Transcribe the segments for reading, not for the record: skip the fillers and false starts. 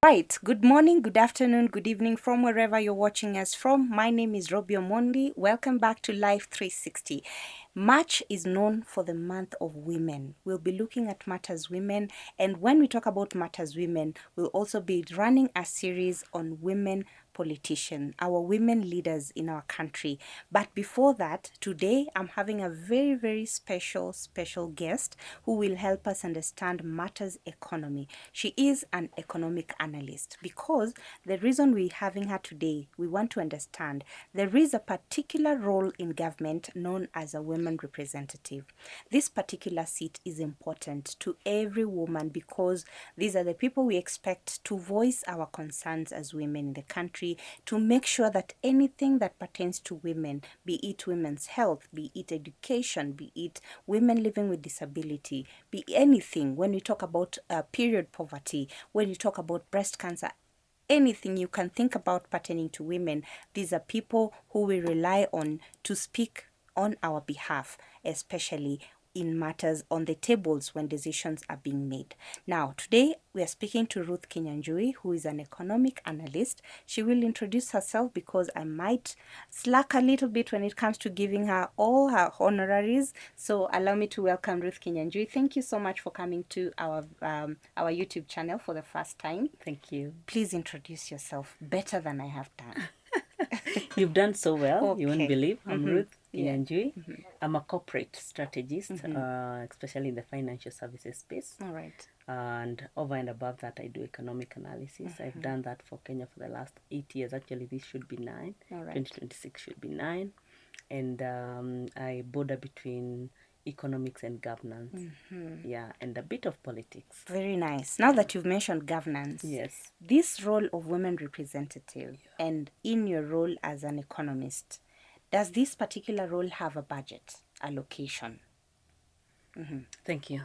Right, good morning, good afternoon, good evening from wherever you're watching us from. My name is Robbie Omondi. Welcome back to Life 360. March is known for the month of women. We'll be looking at Matters Women, and when we talk about Matters Women, we'll also be running a series on women politicians, our women leaders in our country. But before that, today I'm having a very, very special guest who will help us understand matters economy. She is an economic analyst because the reason we're having her today, we want to understand there is a particular role in government known as a women representative. This particular seat is important to every woman because these are the people we expect to voice our concerns as women in the country, to make sure that anything that pertains to women, be it women's health, be it education, be it women living with disability, be anything, when we talk about period poverty, when you talk about breast cancer, anything you can think about pertaining to women, these are people who we rely on to speak on our behalf, especially in matters on the tables when decisions are being made. Now, today we are speaking to Ruth Kinyanjui, who is an economic analyst. She will introduce herself because I might slack a little bit when it comes to giving her all her honoraries. So allow me to welcome Ruth Kinyanjui. Thank you so much for coming to our YouTube channel for the first time. Thank you. Please introduce yourself better than I have done. You've done so well. Okay. You won't believe. I'm Ruth Yeah. Kinyanjui. I'm a corporate strategist, especially in the financial services space. All right. And over and above that, I do economic analysis. I've done that for Kenya for the last 8 years. Actually, this should be 9. All right. 2026 should be 9. And I border between economics and governance. Yeah, and a bit of politics. Very nice. Now that you've mentioned governance, Yes. this role of women representative and in your role as an economist, does this particular role have a budget allocation? Thank you.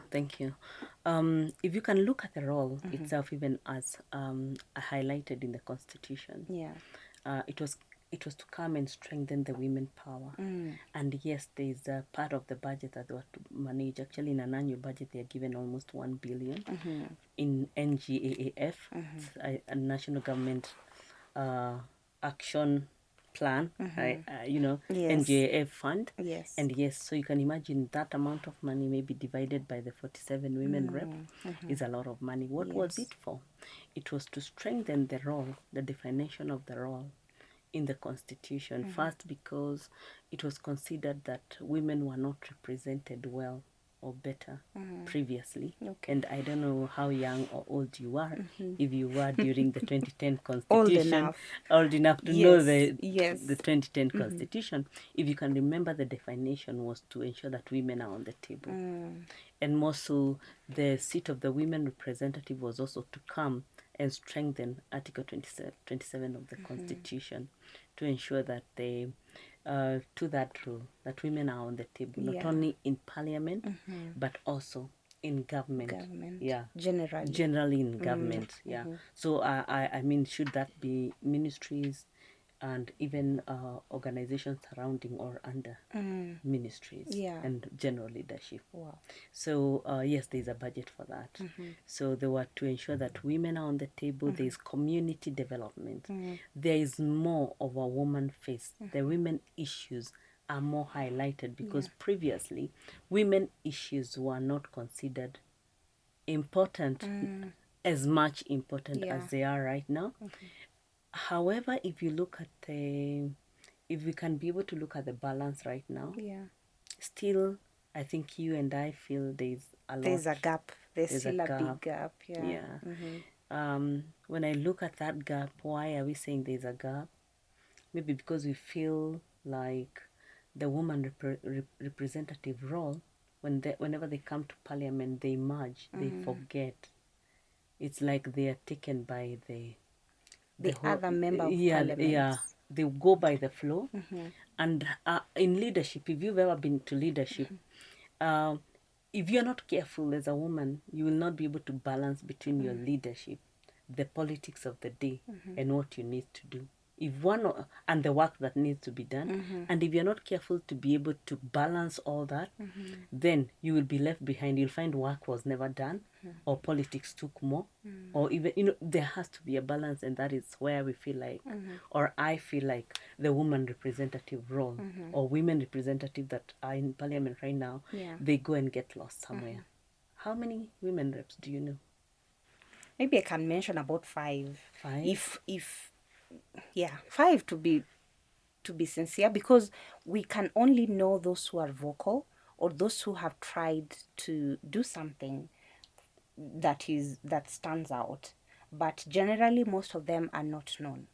If you can look at the role itself, even as highlighted in the Constitution, Yeah. it was to come and strengthen the women power. And yes, there is a part of the budget that they were to manage. Actually, in an annual budget, they are given almost 1 billion in NGAAF, a national government action plan, Yes. NGAF fund. Yes. And yes, so you can imagine that amount of money maybe divided by the 47 women rep is a lot of money. What was it for? It was to strengthen the role, the definition of the role in the Constitution. First, because it was considered that women were not represented well or better previously. Okay. And I don't know how young or old you are. If you were during the 2010 Constitution, old enough to know the 2010 Constitution, if you can remember, the definition was to ensure that women are on the table. And more so, the seat of the women representative was also to come and strengthen Article 27 of the Constitution to ensure that they, to that rule, that women are on the table, not only in Parliament, but also in government. Yeah. Generally in government, yeah. So, I mean, should that be ministries and even organizations surrounding or under ministries and general leadership. Wow. So yes, there's a budget for that. So they were to ensure that women are on the table. There is community development. There is more of a woman face. The women issues are more highlighted because previously women issues were not considered important, as much important as they are right now. However, if you look at if we can be able to look at the balance right now, still, I think you and I feel there's a lot. There's a gap. There's still a big gap. When I look at that gap, why are we saying there's a gap? Maybe because we feel like the woman representative role, whenever they come to Parliament, they merge, they forget. It's like they are taken by the other member of Parliament. Yeah, they go by the flow. And in leadership, if you've ever been to leadership, if you're not careful as a woman, you will not be able to balance between your leadership, the politics of the day, and what you need to do and the work that needs to be done, and if you're not careful to be able to balance all that, then you will be left behind. You'll find work was never done, or politics took more, or even, there has to be a balance, and that is where we feel like, or I feel like, the woman representative role, or women representative that are in parliament right now, they go and get lost somewhere. How many women reps do you know? Maybe I can mention about 5. 5? If 5 to be sincere, because we can only know those who are vocal or those who have tried to do something that stands out. But generally, most of them are not known.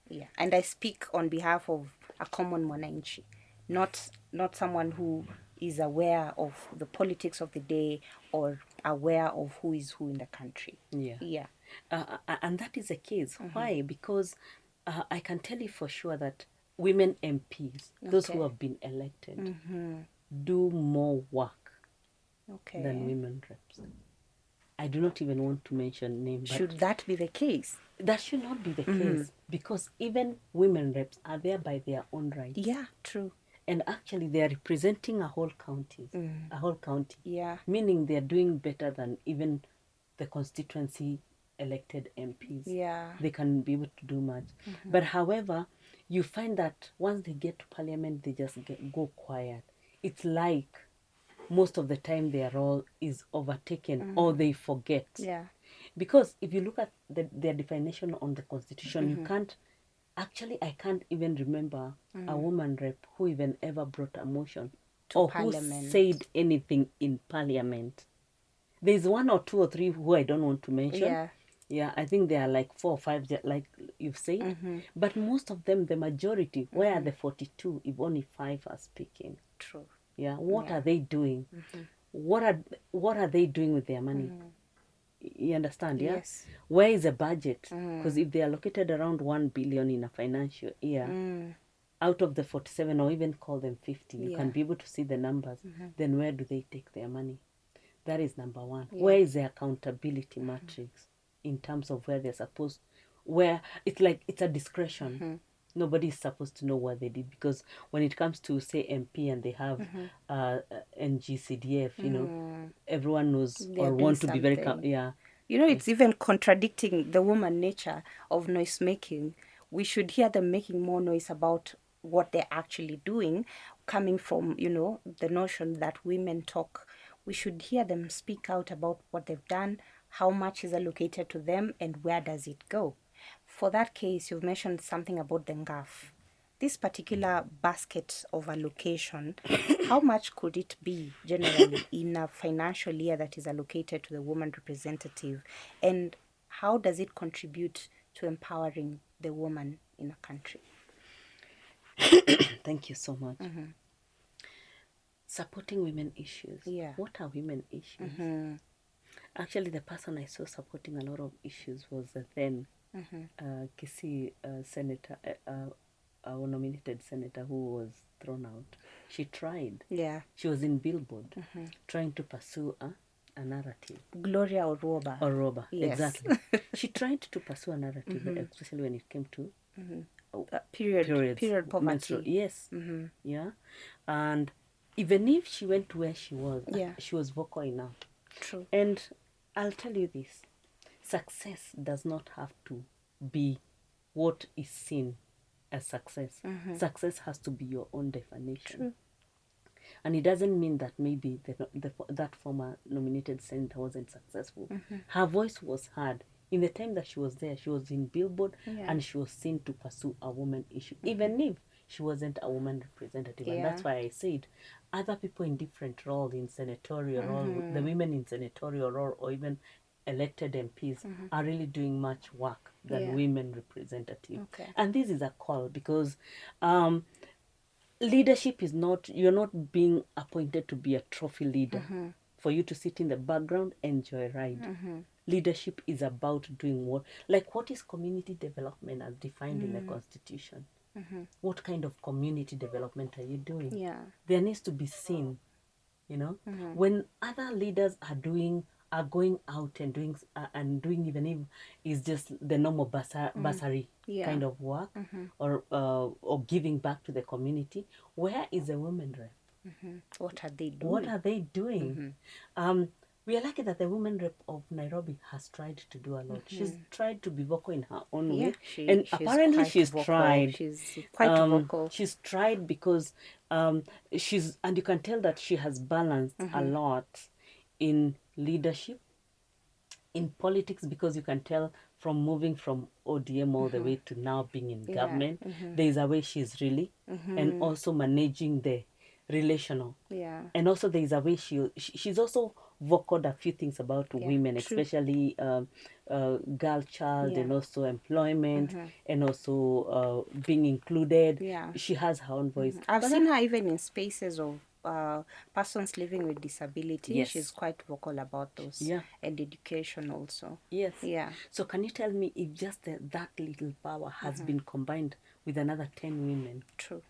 Yeah, and I speak on behalf of a common mwananchi, not someone who is aware of the politics of the day or aware of who is who in the country. Yeah. And that is the case. Why? Because I can tell you for sure that women MPs, those who have been elected, do more work than women reps. I do not even want to mention names. Should that be the case? That should not be the case, because even women reps are there by their own rights. Yeah, true. And actually, they are representing a whole county. A whole county. Yeah. Meaning they are doing better than even the constituency elected MPs. Yeah. They can be able to do much. But however, you find that once they get to parliament, they just go quiet. It's like most of the time their role is overtaken, or they forget. Yeah. Because if you look at their definition on the constitution, you can't, actually I can't even remember a woman rep who even ever brought a motion to or parliament, who said anything in parliament. There's 1 or 2 or 3 who I don't want to mention. Yeah, I think there are like 4 or 5, like you've said. But most of them, the majority, where are the 42 if only 5 are speaking? True. Yeah, what are they doing? What are they doing with their money? You understand, yeah? Yes. Where is the budget? Because if they allocated around 1 billion in a financial year, out of the 47, or even call them 50, you can be able to see the numbers. Then where do they take their money? That is number 1. Where is the accountability matrix in terms of where they're supposed, where it's like it's a discretion. Nobody is supposed to know what they did, because when it comes to, say, MP and they have NGCDF, everyone knows or want to be very it's even contradicting the woman nature of noise making. We should hear them making more noise about what they're actually doing, coming from the notion that women talk. We should hear them speak out about what they've done, how much is allocated to them, and where does it go. For that case, you've mentioned something about the NGAF. This particular basket of allocation, how much could it be generally in a financial year that is allocated to the woman representative? And how does it contribute to empowering the woman in a country? Thank you so much. Supporting women issues. Yeah. What are women issues? Actually, the person I saw supporting a lot of issues was the then Kisii senator, our nominated senator who was thrown out. She tried. Yeah. She was in Billboard trying to pursue a narrative. Gloria Oroba. Oroba, yes. Exactly. She tried to pursue a narrative, especially when it came to period poverty. Yes. Yeah. And even if she went to where she was, she was vocal enough. True. And I'll tell you this. Success does not have to be what is seen as success. Success has to be your own definition. True. And it doesn't mean that maybe that former nominated senator wasn't successful. Her voice was heard. In the time that she was there, she was in Billboard and she was seen to pursue a woman issue, even if she wasn't a woman representative. And that's why I said other people in different roles, in senatorial role, the women in senatorial role, or even elected MPs are really doing much work than women representative. Okay. And this is a call, because leadership is not, you're not being appointed to be a trophy leader for you to sit in the background and joyride. Leadership is about doing what is community development as defined in the Constitution? What kind of community development are you doing? Yeah. There needs to be seen, when other leaders are doing are going out and doing even if it's just the normal bursary kind of work, or giving back to the community. Where is the women rep? What are they doing? What are they doing? We are lucky that the women rep of Nairobi has tried to do a lot. She's tried to be vocal in her own way, and apparently she's tried. She's quite vocal. She's tried because and you can tell that she has balanced a lot in leadership, in politics, because you can tell from moving from ODM all the way to now being in government, there is a way she's really, and also managing the relational. And also there is a way she's also vocaled a few things about women, especially girl child, and also employment, and also being included. She has her own voice. I've seen her even in spaces of persons living with disability. She's quite vocal about those. And education also. So can you tell me if just that little power has been combined with another 10 women? True.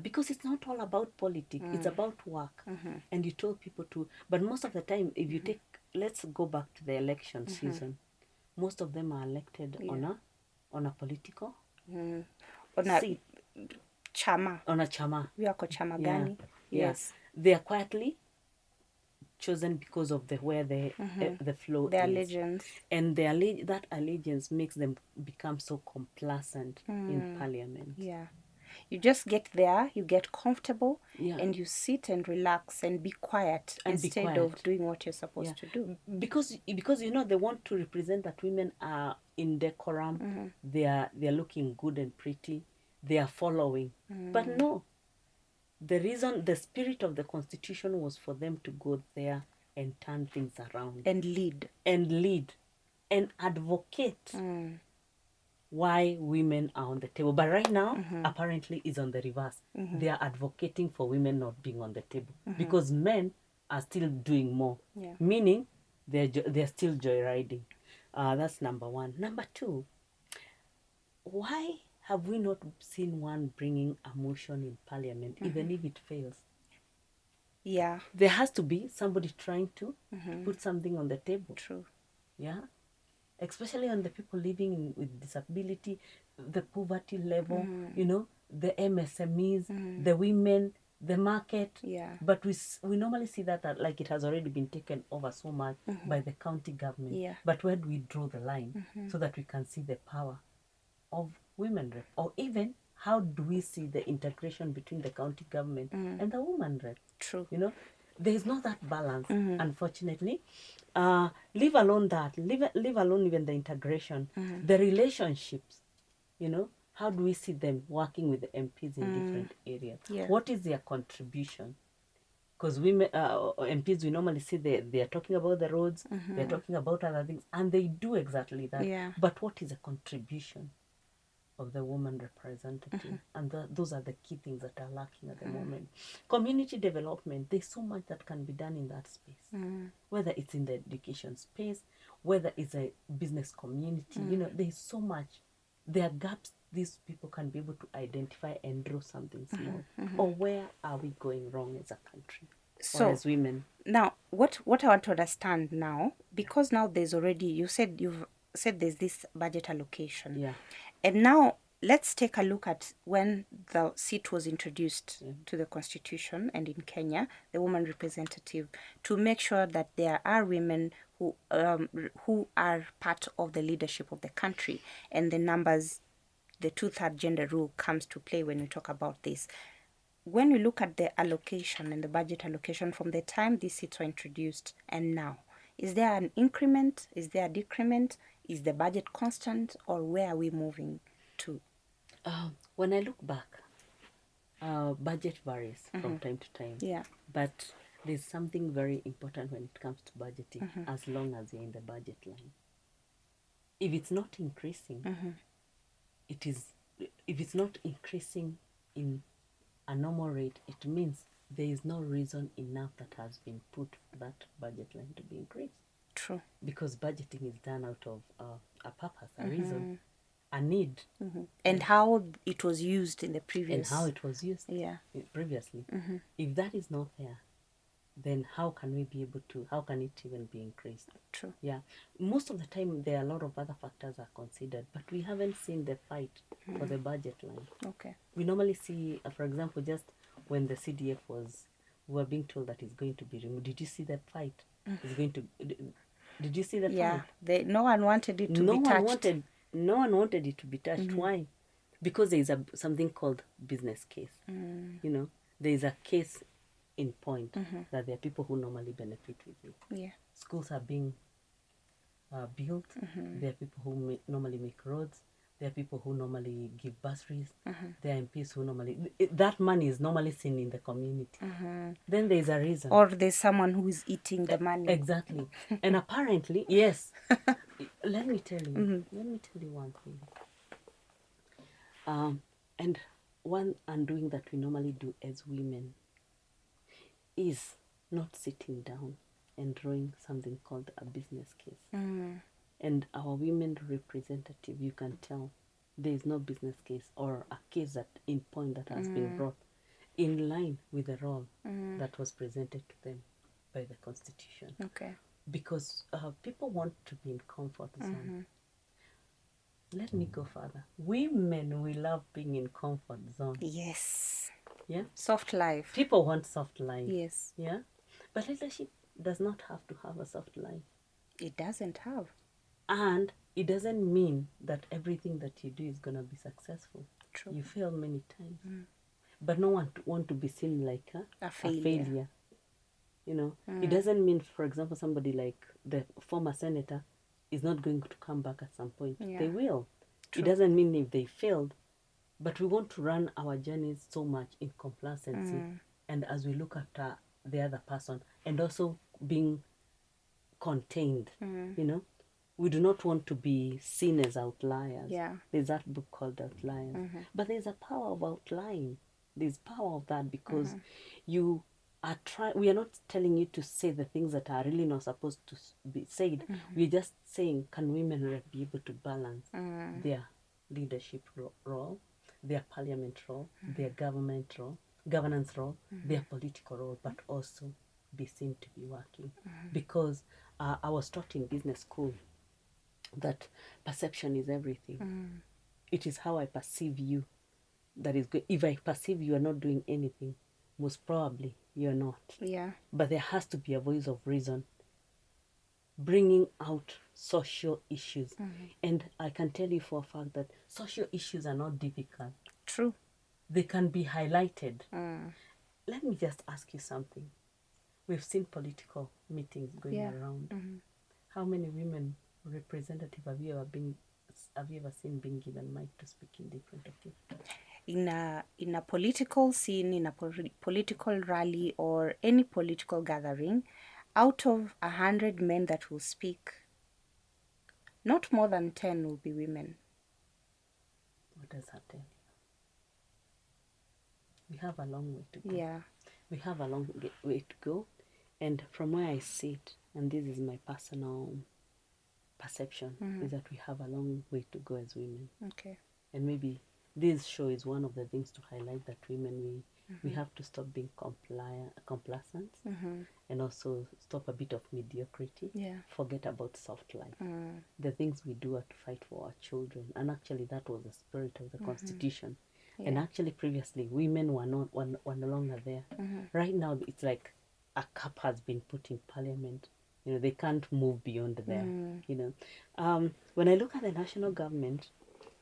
Because it's not all about politics. It's about work. And you told people to, but most of the time, if you take, let's go back to the election season, most of them are elected on a political seat. Chama. On a chama. We are chama gani. Yes. They are quietly chosen because of where the flow their is. allegiance. And that allegiance makes them become so complacent in parliament. You just get there, you get comfortable, and you sit and relax and be quiet instead of doing what you're supposed to do. Because they want to represent that women are in decorum, they are looking good and pretty, they are following. But no, the spirit of the Constitution was for them to go there and turn things around. And lead. And advocate why women are on the table. But right now, apparently, it's on the reverse. They are advocating for women not being on the table because men are still doing more, meaning they're still joyriding. That's number one. Number two, why have we not seen one bringing a motion in parliament, even if it fails? There has to be somebody trying to put something on the table. True. Especially on the people living with disability, the poverty level, the MSMEs, the women, the market. But we normally see that like it has already been taken over so much by the county government. But where do we draw the line so that we can see the power of women rep? Or even how do we see the integration between the county government and the woman rep? True. There is not that balance, unfortunately. Leave alone that. Leave alone even the integration. The relationships, how do we see them working with the MPs in different areas? What is their contribution? Because women, MPs, we normally see they are talking about the roads, they're talking about other things, and they do exactly that. But what is the contribution of the woman representative? And those are the key things that are lacking at the moment. Community development, there's so much that can be done in that space, whether it's in the education space, whether it's a business community. There's so much. There are gaps these people can be able to identify and draw something small. Or where are we going wrong as a country, or as women? Now, what I want to understand now, because now you've said there's this budget allocation. And now let's take a look at when the seat was introduced to the Constitution and in Kenya, the woman representative, to make sure that there are women who are part of the leadership of the country. And the numbers, the 2/3 gender rule comes to play when we talk about this. When we look at the allocation and the budget allocation from the time these seats were introduced and now, is there an increment? Is there a decrement? Is the budget constant, or where are we moving to? When I look back, budget varies from time to time. But there's something very important when it comes to budgeting, as long as you're in the budget line. If it's not increasing, if it's not increasing in a normal rate, it means there is no reason enough that has been put for that budget line to be increased. True. Because budgeting is done out of a purpose, a reason, a need. And how it was used in the previous. And how it was used previously. If that is not there, then how can it even be increased? True. Yeah. Most of the time, there are a lot of other factors are considered, but we haven't seen the fight for the budget line. Okay. We normally see, for example, just when the CDF we were being told that it's going to be removed. Did you see that fight? It's going to. Did you see the fight? Yeah, no one wanted it to be touched. No one wanted it to be touched. Why? Because there is something called business case. You know, there is a case in point that there are people who normally benefit with it. Yeah. Schools are being built. There are people who normally make roads. There are people who normally give bursaries. There are MPs who normally... that money is normally seen in the community. Then there is a reason. Or there's someone who is eating the money. Exactly. And apparently, yes. Let me tell you. Let me tell you one thing. And one undoing that we normally do as women is not sitting down and drawing something called a business case. And our women representative, you can tell there is no business case or a case that in point that has been brought in line with the role that was presented to them by the Constitution. Okay. Because people want to be in comfort zone. Let me go further. Women, we love being in comfort zone. Yes. Yeah. Soft life. People want soft life. Yes. Yeah. But leadership does not have to have a soft life. It doesn't have. And it doesn't mean that everything that you do is going to be successful. True. You fail many times. But no one want to be seen like a failure. You know, it doesn't mean, for example, somebody like the former senator is not going to come back at some point. Yeah. They will. True. It doesn't mean if they failed, but we want to run our journeys so much in complacency. And as we look after the other person and also being contained, you know, we do not want to be seen as outliers. Yeah. There's that book called Outliers. But there's a power of outlying. There's power of that because you are we are not telling you to say the things that are really not supposed to be said. We're just saying, can women be able to balance their leadership role, their parliament role, their governance role, their political role, but also be seen to be working. Because I was taught in business school that perception is everything. It is how I perceive you that is good. If I perceive you are not doing anything, most probably you're not. Yeah. But there has to be a voice of reason bringing out social issues. And I can tell you for a fact that social issues are not difficult. True. They can be highlighted. Let me just ask you something. We've seen political meetings going around. How many women representatives have you ever seen being given mic to speak in different occasions? In a political scene, in a political rally or any political gathering, out of 100 men that will speak, not more than 10 will be women. What does that tell you? We have a long way to go. Yeah. We have a long way to go. And from where I sit, and this is my personal perception, is that we have a long way to go as women. Okay. And maybe this show is one of the things to highlight that women, we have to stop being complacent and also stop a bit of mediocrity. Yeah. Forget about soft life. The things we do are to fight for our children. And actually that was the spirit of the Constitution. Yeah. And actually previously women were no longer there. Right now it's like a cap has been put in Parliament. You know, they can't move beyond there. You know, when I look at the national government,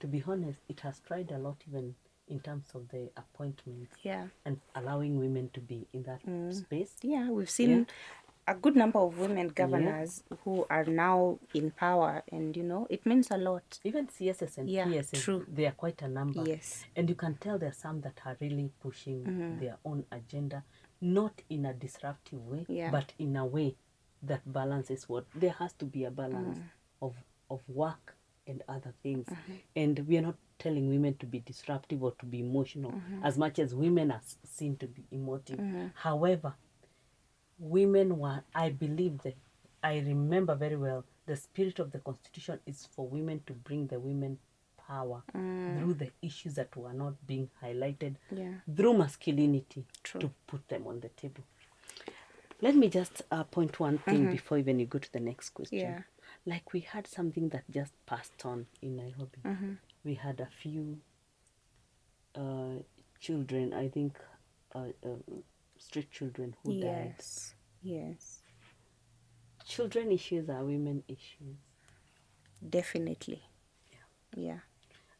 to be honest, it has tried a lot even in terms of the appointments and allowing women to be in that space. Yeah, we've seen a good number of women governors who are now in power, and you know, it means a lot. Even CSS and PSS, true. They are quite a number. Yes. And you can tell there are some that are really pushing their own agenda, not in a disruptive way, but in a way that balances what there has to be a balance of work and other things. And we are not telling women to be disruptive or to be emotional as much as women are seen to be emotive. However, women were, I believe that, I remember very well, the spirit of the Constitution is for women to bring the women power through the issues that were not being highlighted through masculinity to put them on the table. Let me just point one thing before even you go to the next question. Yeah. Like we had something that just passed on in Nairobi. We had a few children, I think, street children who died. Yes. Children issues are women issues. Definitely. Yeah.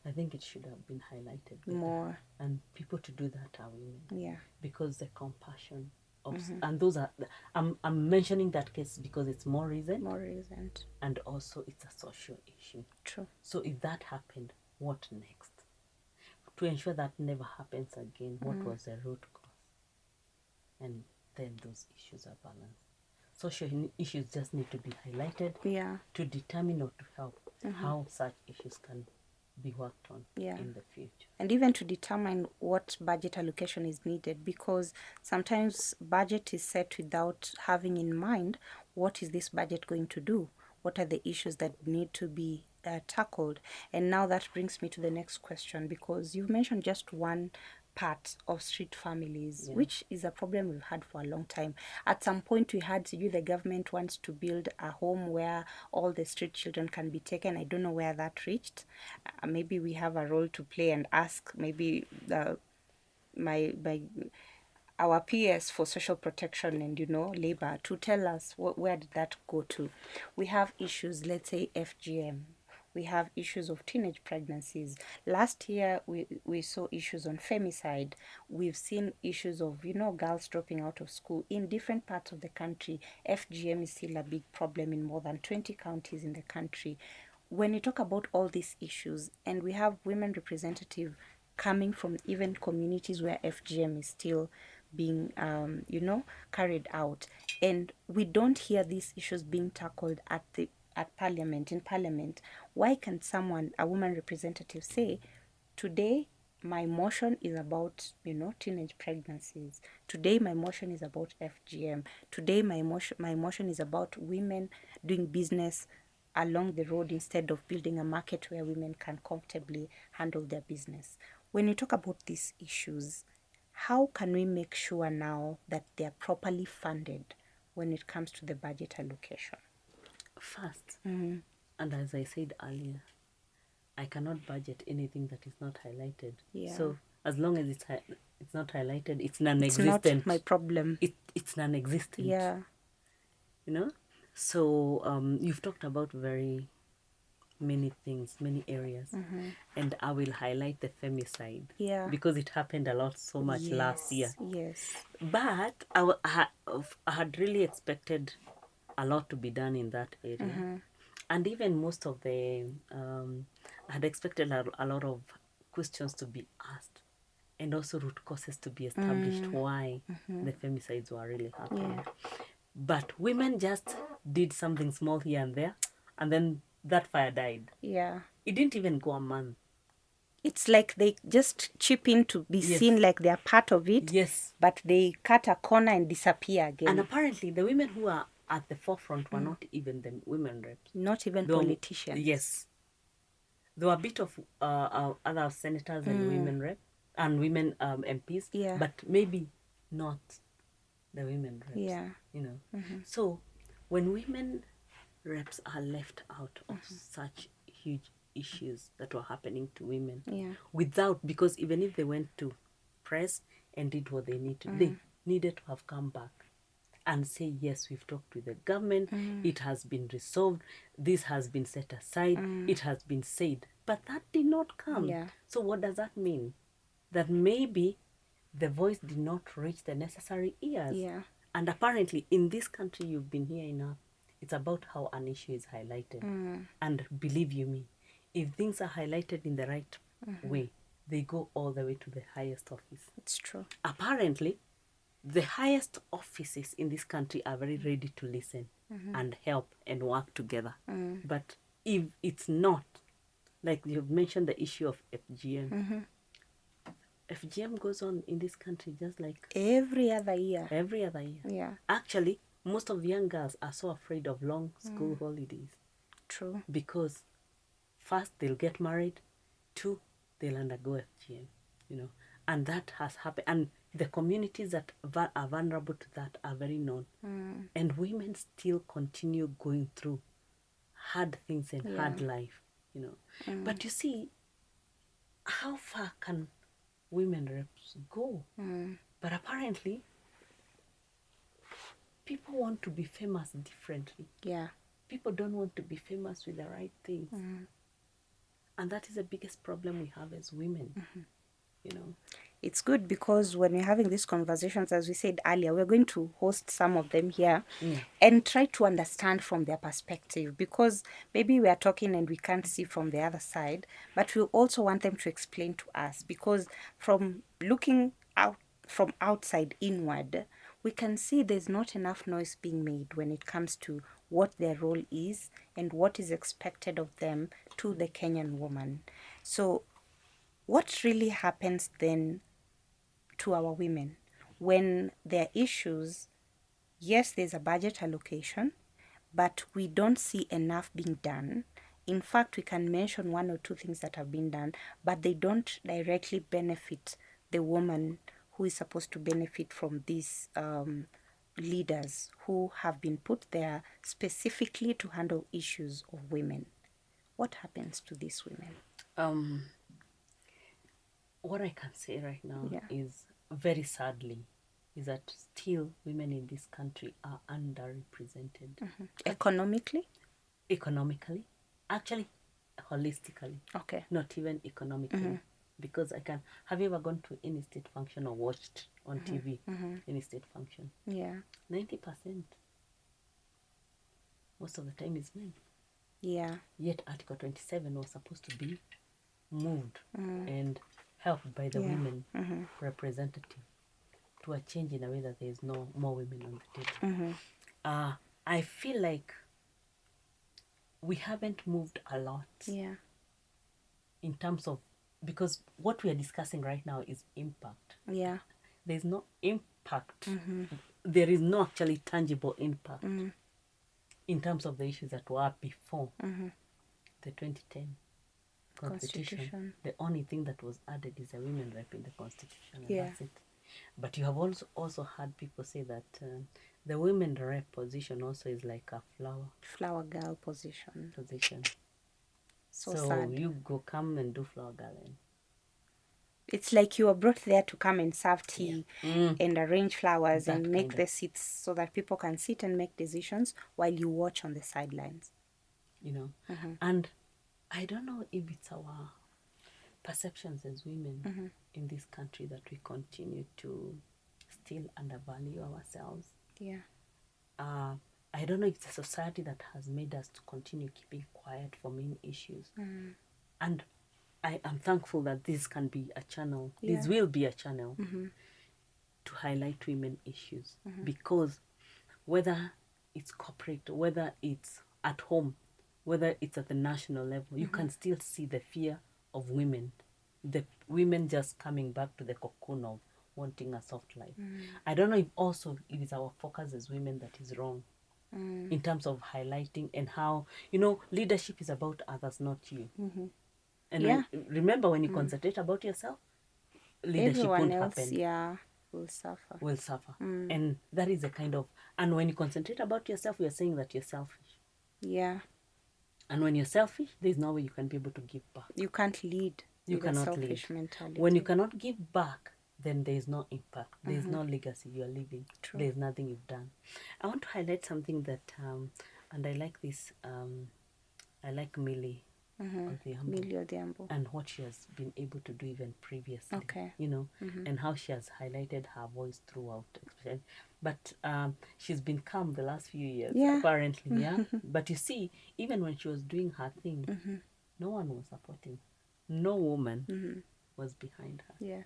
I think it should have been highlighted better. More. And people to do that are women. Yeah. Because the compassion of, and those are, I'm mentioning that case because it's more recent. More recent. And also it's a social issue. True. So if that happened, what next? To ensure that never happens again, what was the root cause? And then those issues are balanced. Social issues just need to be highlighted to determine or to help how such issues can be worked on in the future. And even to determine what budget allocation is needed, because sometimes budget is set without having in mind what is this budget going to do, what are the issues that need to be tackled. And now that brings me to the next question, because you've mentioned just one part of street families, which is a problem we've had for a long time. At some point we had the government wants to build a home where all the street children can be taken. I don't know where that reached. Maybe we have a role to play and ask maybe our peers for social protection and labor to tell us where did that go to. We have issues, let's say FGM. We have issues of teenage pregnancies. Last year, we saw issues on femicide. We've seen issues of, girls dropping out of school. In different parts of the country, FGM is still a big problem in more than 20 counties in the country. When you talk about all these issues, and we have women representatives coming from even communities where FGM is still being, carried out, and we don't hear these issues being tackled in parliament, why can a woman representative say, today my motion is about, teenage pregnancies. Today my motion is about FGM. Today my motion is about women doing business along the road instead of building a market where women can comfortably handle their business. When you talk about these issues, how can we make sure now that they are properly funded when it comes to the budget allocation? First, and as I said earlier, I cannot budget anything that is not highlighted. So as long as it's not highlighted, it's non-existent. It's not my problem. It's non-existent. Yeah. So you've talked about very many things, many areas, and I will highlight the femicide because it happened a lot so much last year. Yes. But I had really expected a lot to be done in that area, and even most of the I had expected a lot of questions to be asked, and also root causes to be established why the femicides were really happening. But women just did something small here and there, and then that fire died. Yeah. It didn't even go a month. It's like they just chip in to be seen like they're part of it. Yes. But they cut a corner and disappear again. And apparently the women who are at the forefront were not even the women reps. Not even politicians. Yes. There were a bit of other senators and women reps and women MPs, but maybe not the women reps. Yeah. So when women reps are left out of such huge issues that were happening to women, because even if they went to press and did what they need to, they needed to have come back and say, yes, we've talked with the government, it has been resolved, this has been set aside, it has been said. But that did not come. So what does that mean? That maybe the voice did not reach the necessary ears. And apparently in this country you've been here enough, it's about how an issue is highlighted. And believe you me, if things are highlighted in the right way, they go all the way to the highest office. It's true. Apparently, the highest offices in this country are very ready to listen and help and work together. But if it's not, like you've mentioned the issue of FGM, FGM goes on in this country just like every other year. Yeah. Actually, most of the young girls are so afraid of long school holidays. True. Because first, they'll get married. 2, they'll undergo FGM, and that has happened. And the communities that are vulnerable to that are very known. And women still continue going through hard things and hard life, you know. But you see, how far can women reps go? But apparently, people want to be famous differently. Yeah. People don't want to be famous with the right things. And that is the biggest problem we have as women, you know. It's good because when we're having these conversations, as we said earlier, we're going to host some of them here and try to understand from their perspective, because maybe we are talking and we can't see from the other side, but we also want them to explain to us, because from looking out from outside inward, we can see there's not enough noise being made when it comes to what their role is and what is expected of them to the Kenyan woman. So what really happens then to our women when there are issues? Yes, there's a budget allocation, but we don't see enough being done. In fact, we can mention one or two things that have been done, but they don't directly benefit the woman who is supposed to benefit from these leaders who have been put there specifically to handle issues of women. What happens to these women? What I can say right now is, very sadly, is that still women in this country are underrepresented. Economically? Economically, actually, holistically. Okay. Not even economically. Because have you ever gone to any state function or watched on TV any state function? Yeah. 90% most of the time is men. Yeah. Yet Article 27 was supposed to be moved and helped by the women representative to a change in a way that there is no more women on the table. I feel like we haven't moved a lot in terms of, because what we are discussing right now is impact. Yeah. There's no impact. There is no actually tangible impact in terms of the issues that were before the 2010 Constitution. The only thing that was added is a women rep in the Constitution, and that's it. But you have also heard people say that the women rep position also is like a flower girl position. So sad. You come and do flower girl. It's like you are brought there to come and serve tea and arrange flowers and make the seats so that people can sit and make decisions while you watch on the sidelines. You know, and I don't know if it's our perceptions as women in this country that we continue to still undervalue ourselves. Yeah. I don't know if it's a society that has made us to continue keeping quiet for main issues. And I am thankful that this can be a channel. This will be a channel to highlight women issues, because whether it's corporate, whether it's at home, whether it's at the national level, you can still see the fear of women, the women just coming back to the cocoon of wanting a soft life. I don't know if it is our focus as women that is wrong in terms of highlighting, and how, leadership is about others, not you. And remember, when you concentrate about yourself, leadership won't happen. Will suffer. And that is a kind of, and when you concentrate about yourself, we are saying that you're selfish. Yeah. And when you're selfish, there's no way you can be able to give back. You can't lead. You cannot lead. Mentality. When you cannot give back, then there's no impact. There's no legacy you are leaving. True. There's nothing you've done. I want to highlight something that, and I like this, I like Millie Odhiambo, and what she has been able to do even previously. Okay. And how she has highlighted her voice throughout. But she's been calm the last few years, apparently, But you see, even when she was doing her thing, no one was supporting. No woman was behind her. Yeah.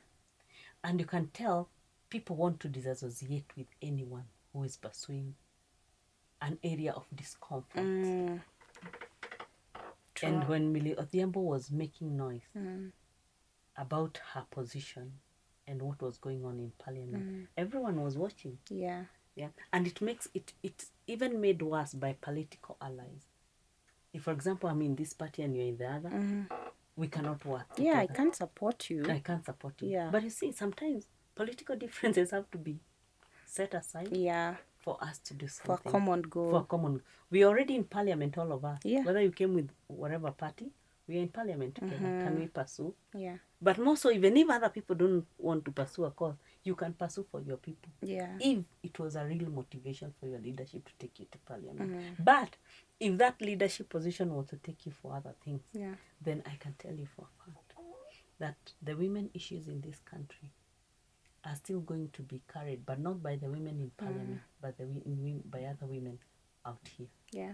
And you can tell people want to disassociate with anyone who is pursuing an area of discomfort. And when Millie Odhiambo was making noise about her position and what was going on in Parliament, everyone was watching. Yeah. And it makes it even made worse by political allies. If, for example, I'm in this party and you're in the other, we cannot work together. I can't support you. I can't support you. Yeah. But you see, sometimes political differences have to be set aside for us to do something. For a common goal. For a common. We're already in parliament, all of us. Yeah. Whether you came with whatever party, we are in parliament together. Can we pursue? Yeah. But more so, even if other people don't want to pursue a cause, you can pursue for your people. Yeah. If it was a real motivation for your leadership to take you to parliament. But if that leadership position was to take you for other things, then I can tell you for a fact that the women issues in this country are still going to be carried, but not by the women in parliament, but by other women out here. Yeah.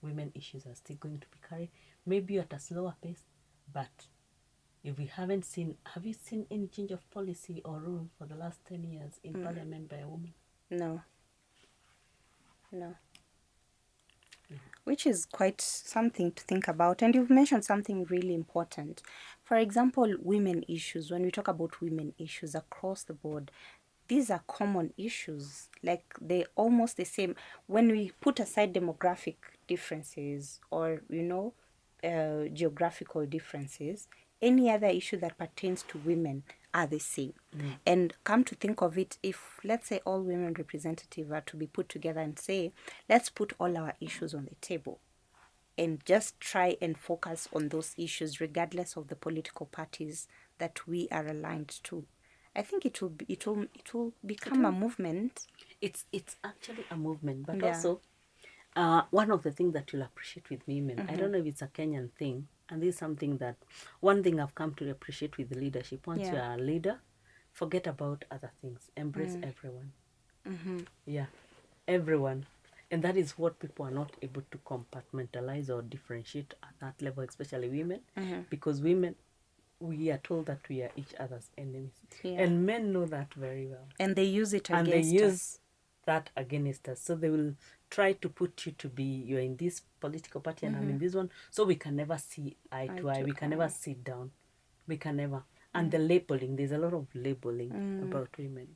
Women issues are still going to be carried, maybe at a slower pace, but if we haven't seen, have you seen any change of policy or rule for the last 10 years in parliament by a woman? No. Which is quite something to think about. And you've mentioned something really important. For example, women issues. When we talk about women issues across the board, these are common issues. Like, they're almost the same. When we put aside demographic differences or, geographical differences, any other issue that pertains to women are the same. And come to think of it, if let's say all women representatives are to be put together and say, let's put all our issues on the table and just try and focus on those issues regardless of the political parties that we are aligned to, I think it will become a movement. It's actually a movement, but also one of the things that you'll appreciate with women, I don't know if it's a Kenyan thing, and this is something that, one thing I've come to appreciate with leadership, once you're a leader, forget about other things, embrace everyone. Yeah, everyone. And that is what people are not able to compartmentalize or differentiate at that level, especially women, because women, we are told that we are each other's enemies. And men know that very well. And they use it against us. And they use that against us. So they will try to put you to be, you're in this political party and I'm in this one. So we can never see eye to eye. We can never sit down. We can never. And the labeling, there's a lot of labeling about women.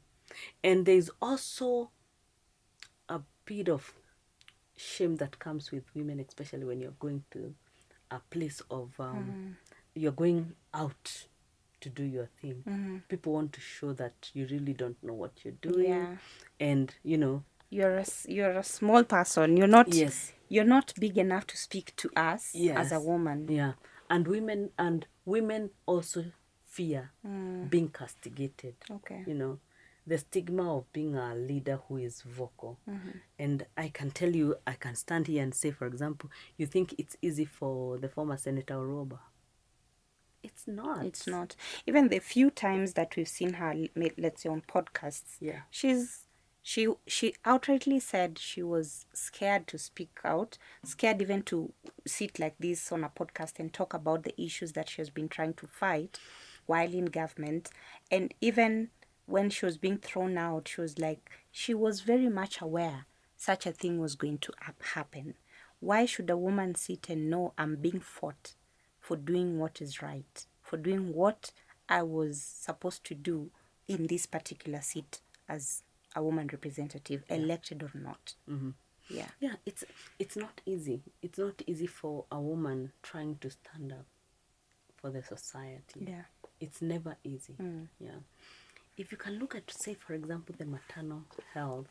And there's also a bit of shame that comes with women, especially when you're going to a place of, you're going out to do your thing. People want to show that you really don't know what you're doing. And, you're a small person. You're not big enough to speak to us as a woman. Yeah. And women also fear being castigated. Okay. The stigma of being a leader who is vocal. And I can tell you, I can stand here and say, for example, you think it's easy for the former Senator Oroba. It's not. It's not. Even the few times that we've seen her, let's say, on podcasts, she outrightly said she was scared to speak out, scared even to sit like this on a podcast and talk about the issues that she has been trying to fight while in government. And even when she was being thrown out, she was like, she was very much aware such a thing was going to happen. Why should a woman sit and know I'm being fought for doing what is right, for doing what I was supposed to do in this particular seat as a woman representative, elected or not? Yeah, it's not easy. It's not easy for a woman trying to stand up for the society. Yeah. It's never easy. Yeah. If you can look at, say, for example, the maternal health,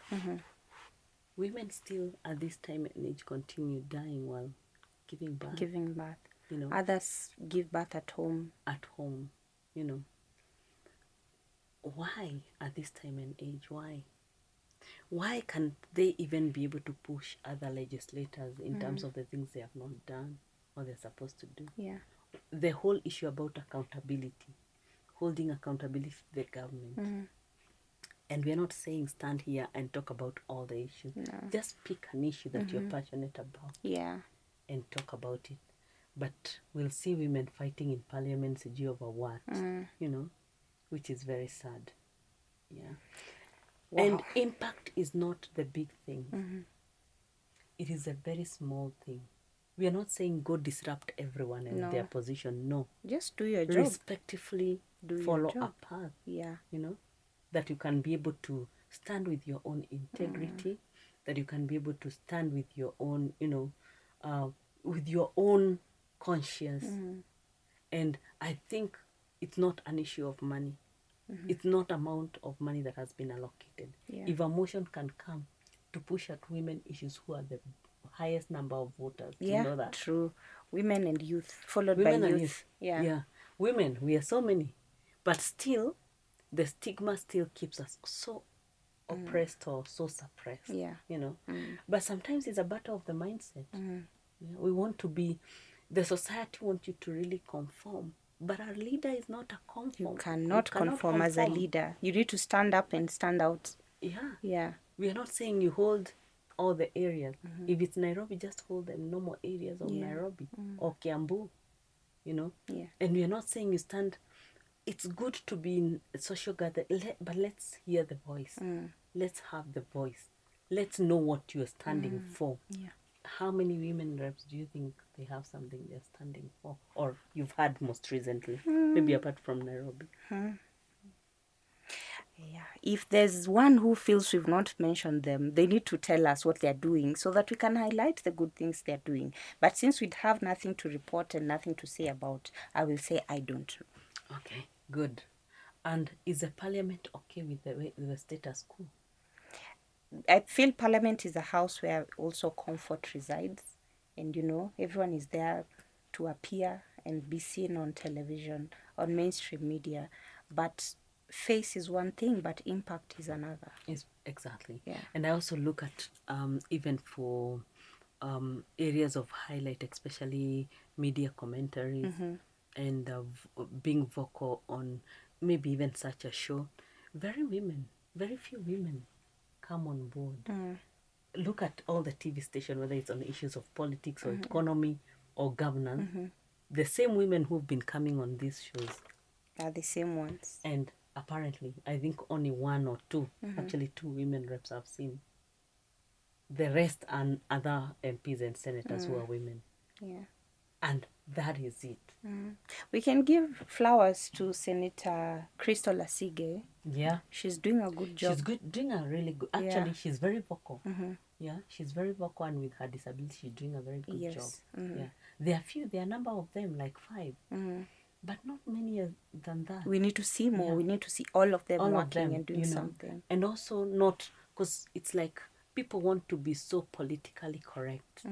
women still at this time and age continue dying while giving birth. Others give birth at home. Why at this time and age? Why can't they even be able to push other legislators in terms of the things they have not done or they're supposed to do? The whole issue about accountability, holding accountability to the government. And we're not saying stand here and talk about all the issues. Just pick an issue that you're passionate about and talk about it. But we'll see women fighting in parliament over what, which is very sad. Yeah. Wow. And impact is not the big thing. It is a very small thing. We are not saying go disrupt everyone and their position. No. Just do your job. Respectfully follow a path. That you can be able to stand with your own integrity, that you can be able to stand with your own, with your own conscience. And I think it's not an issue of money. It's not amount of money that has been allocated. If a motion can come to push at women issues who are the highest number of voters, you know that? True. Women and youth, followed by youth. Yeah. Women, we are so many. But still, the stigma still keeps us so oppressed or so suppressed. You know. But sometimes it's a battle of the mindset. We want to be, the society wants you to really conform. But our leader is not a conform. You cannot conform as a leader. You need to stand up and stand out. Yeah. We are not saying you hold all the areas. If it's Nairobi, just hold the normal areas of Nairobi or Kiambu, you know. And we are not saying you stand. It's good to be in social gathering, but let's hear the voice. Let's have the voice. Let's know what you are standing for. How many women reps do you think they have something they're standing for, or you've had most recently, maybe apart from Nairobi? If there's one who feels we've not mentioned them, they need to tell us what they're doing so that we can highlight the good things they're doing. But since we'd have nothing to report and nothing to say about, I will say I don't know. Okay, good. And is the parliament okay with the status quo? I feel parliament is a house where also comfort resides, and everyone is there to appear and be seen on television, on mainstream media. But face is one thing, but impact is another. Exactly. And I also look at even for areas of highlight, especially media commentaries and being vocal on maybe even such a show. Very few women come on board. Look at all the TV stations, whether it's on issues of politics or economy or governance. The same women who've been coming on these shows are the same ones. And apparently, I think only one or two, actually 2 women reps I've seen. The rest are other MPs and senators who are women. And that is it. We can give flowers to Senator Crystal Asige. She's doing a good job. She's doing a really good. Actually, she's very vocal. She's very vocal, and with her disability, she's doing a very good job. There are a number of them, like 5. But not many than that. We need to see more. We need to see all of them working and doing something. And also not, because it's like people want to be so politically correct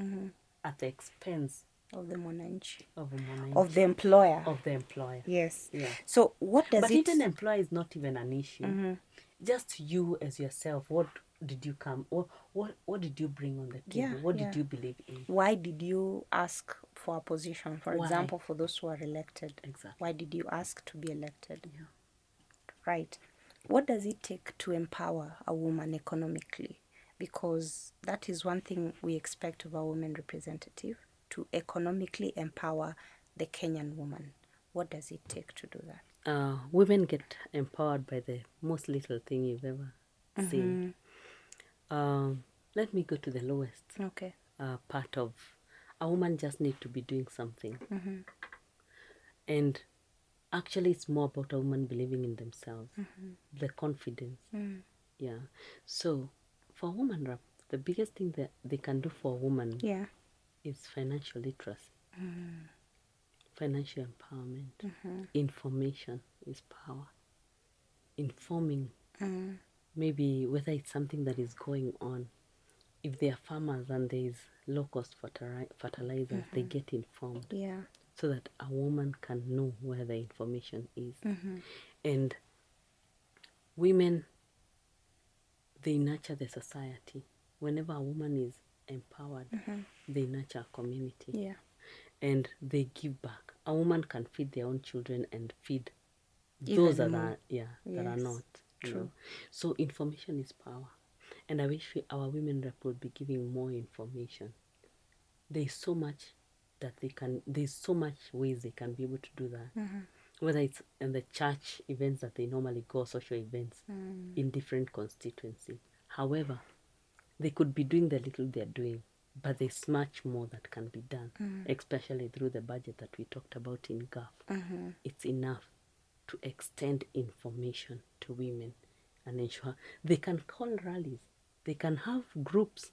at the expense of the mwananchi. Of the employer. Yes. So what does but even employer is not even an issue. Just you as yourself, what did you come, what did you bring on the table? What did you believe in? Why did you ask for a position? For example, for those who are elected. Exactly. Why did you ask to be elected? Right. What does it take to empower a woman economically? Because that is one thing we expect of a women representative, to economically empower the Kenyan woman. What does it take to do that? Women get empowered by the most little thing you've ever seen. Let me go to the lowest part of a woman just need to be doing something. And actually it's more about a woman believing in themselves, the confidence. So for a woman, the biggest thing that they can do for a woman is financial literacy, financial empowerment. Information is power. Informing, maybe whether it's something that is going on. If they are farmers and there is low-cost fertilizers, they get informed. So that a woman can know where the information is. And women, they nurture the society. Whenever a woman is empowered, they nurture a community. And they give back. A woman can feed their own children and feed those that are not. True. You know? So information is power. And I wish our women rep would be giving more information. There's so much that there's so much ways they can be able to do that. Whether it's in the church events that they normally go, social events in different constituencies. However, they could be doing the little they're doing, but there's much more that can be done, especially through the budget that we talked about in GAF. It's enough to extend information to women and ensure they can call rallies, they can have groups.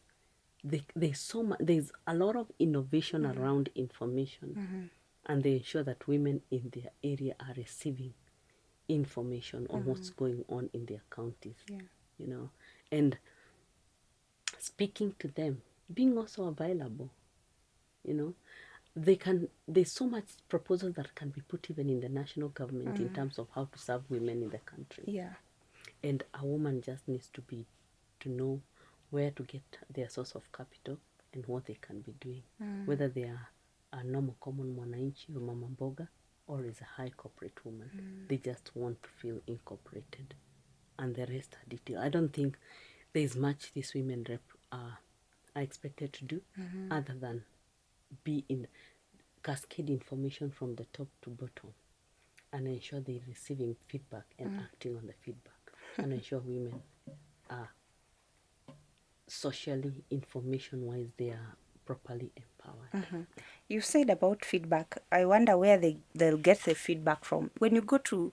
There's a lot of innovation around information, and they ensure that women in their area are receiving information on what's going on in their counties, you know, and speaking to them, being also available, you know. There's so much proposals that can be put even in the national government in terms of how to serve women in the country. Yeah. And a woman just needs to know where to get their source of capital and what they can be doing, whether they are a normal common mwananchi or mama mboga or is a high corporate woman. They just want to feel incorporated, and the rest are detail. I don't think there's much these women rep are expected to do other than be in cascade information from the top to bottom and ensure they're receiving feedback and acting on the feedback and ensure women are socially, information-wise, they are properly empowered. You said about feedback. I wonder where they'll get the feedback from. When you go to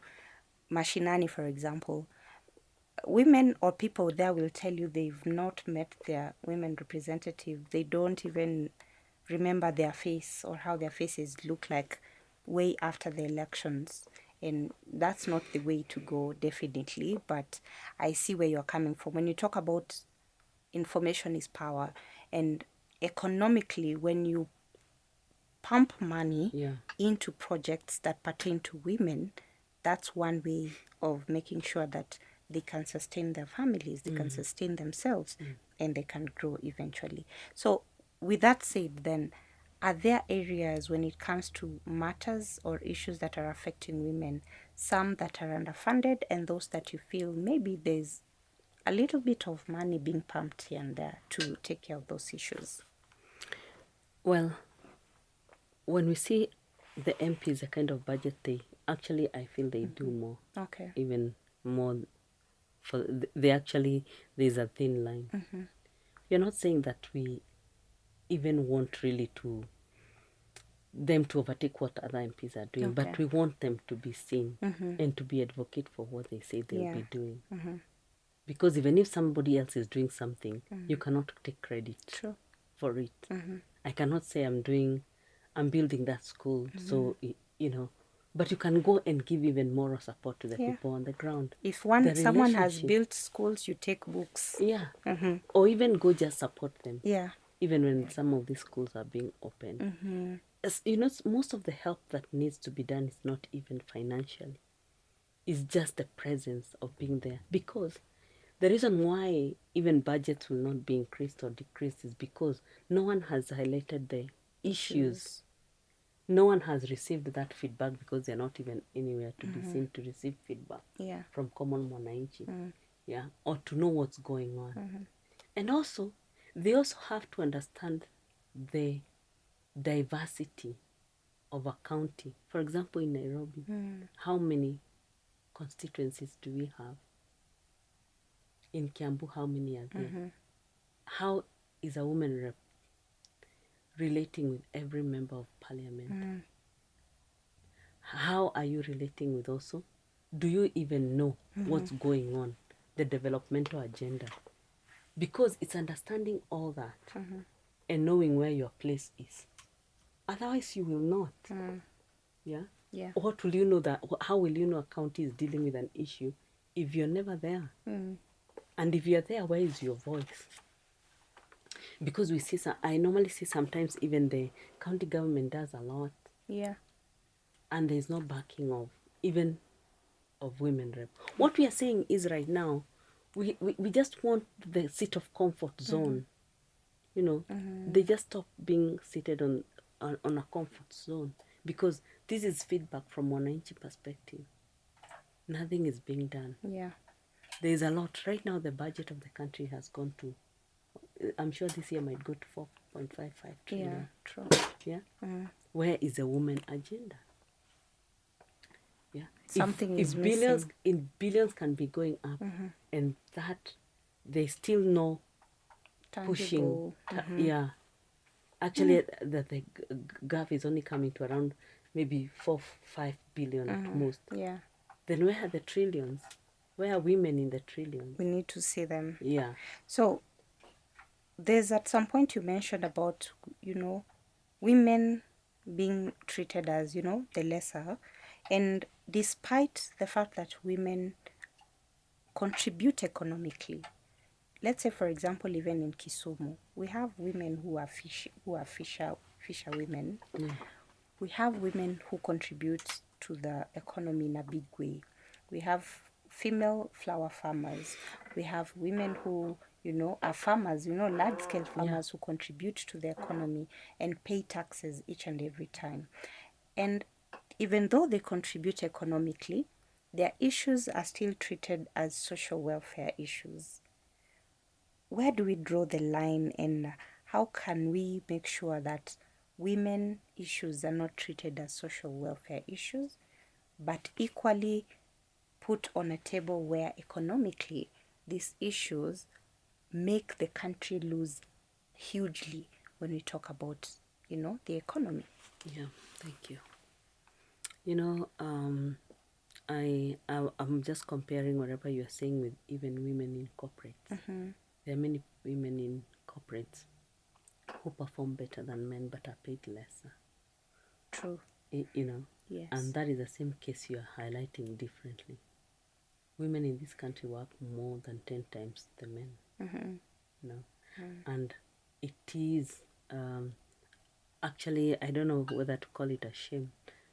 Mashinani, for example, women or people there will tell you they've not met their women representative. They don't even remember their face or how their faces look like way after the elections. And that's not the way to go, definitely. But I see where you're coming from. When you talk about information is power, and economically, when you pump money into projects that pertain to women, that's one way of making sure that they can sustain their families, they can sustain themselves, and they can grow eventually. So with that said, then, are there areas when it comes to matters or issues that are affecting women, some that are underfunded and those that you feel maybe there's a little bit of money being pumped here and there to take care of those issues? Well, when we see the MPs, the kind of budget I feel they do more. Okay. Even more. There's a thin line. We're not saying that we even want really them to overtake what other MPs are doing, but we want them to be seen and to be advocate for what they say they'll be doing. Because even if somebody else is doing something, you cannot take credit for it. I cannot say I'm building that school, so, but you can go and give even moral support to the people on the ground. If someone has built schools, you take books. Yeah. Or even go just support them. Yeah. Even when some of these schools are being opened. Most of the help that needs to be done is not even financially. It's just the presence of being there. Because the reason why even budgets will not be increased or decreased is because no one has highlighted the issues. No one has received that feedback because they're not even anywhere to be seen to receive feedback from common mwananchi, or to know what's going on. And also, they also have to understand the diversity of a county. For example, in Nairobi, how many constituencies do we have? In Kiambu, how many are there? How is a woman rep relating with every member of parliament? How are you relating with also? Do you even know what's going on? The developmental agenda. Because it's understanding all that and knowing where your place is. Otherwise, you will not. Yeah? What will you know how will you know a county is dealing with an issue if you're never there? And if you're there, where is your voice? Because I normally see sometimes even the county government does a lot. Yeah. And there's no backing of women rep. What we are saying is right now, we just want the seat of comfort zone. They just stop being seated on a comfort zone, because this is feedback from Mwananchi perspective. Nothing is being done. Yeah. There's a lot. Right now, the budget of the country has gone to, I'm sure this year might go to 4.55 trillion. Yeah, true. Yeah? Where is the woman agenda? Yeah. Something is missing. Billions can be going up, and that they still know tangible. Pushing. Actually, the gap is only coming to around maybe 4-5 billion at most. Yeah. Then where are the trillions? Where are women in the trillions? We need to see them. Yeah. So there's at some point you mentioned about, women being treated as, the lesser. And despite the fact that women contribute economically, let's say, for example, even in Kisumu, we have women who are fisher women. We have women who contribute to the economy in a big way. We have female flower farmers. We have women who, are farmers, large-scale farmers who contribute to the economy and pay taxes each and every time. And even though they contribute economically, their issues are still treated as social welfare issues. Where do we draw the line, and how can we make sure that women issues are not treated as social welfare issues, but equally put on a table where economically these issues make the country lose hugely when we talk about, the economy? Yeah, thank you. I'm just comparing whatever you're saying with even women in corporates. There are many women in corporates who perform better than men but are paid lesser. True. Yes. And that is the same case you are highlighting differently. Women in this country work more than 10 times the men. And it is actually, I don't know whether to call it a shame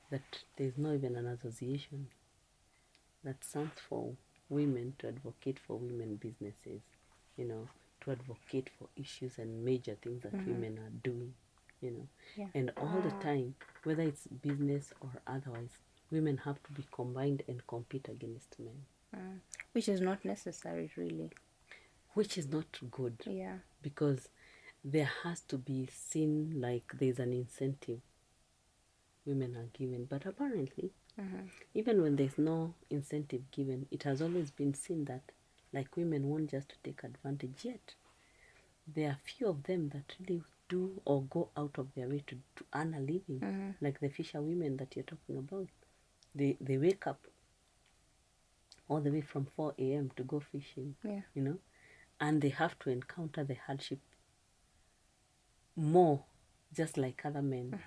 that there's not even an association that stands for women to advocate for women businesses, to advocate for issues and major things that women are doing, And all the time, whether it's business or otherwise, women have to be combined and compete against men. Which is not necessary, really. Which is not good. Yeah. Because there has to be seen like there's an incentive women are given. But apparently, even when there's no incentive given, it has always been seen that like women want just to take advantage. Yet there are few of them that really do or go out of their way to earn a living, like the fisher women that you're talking about. They wake up all the way from 4 a.m. to go fishing, and they have to encounter the hardship more just like other men,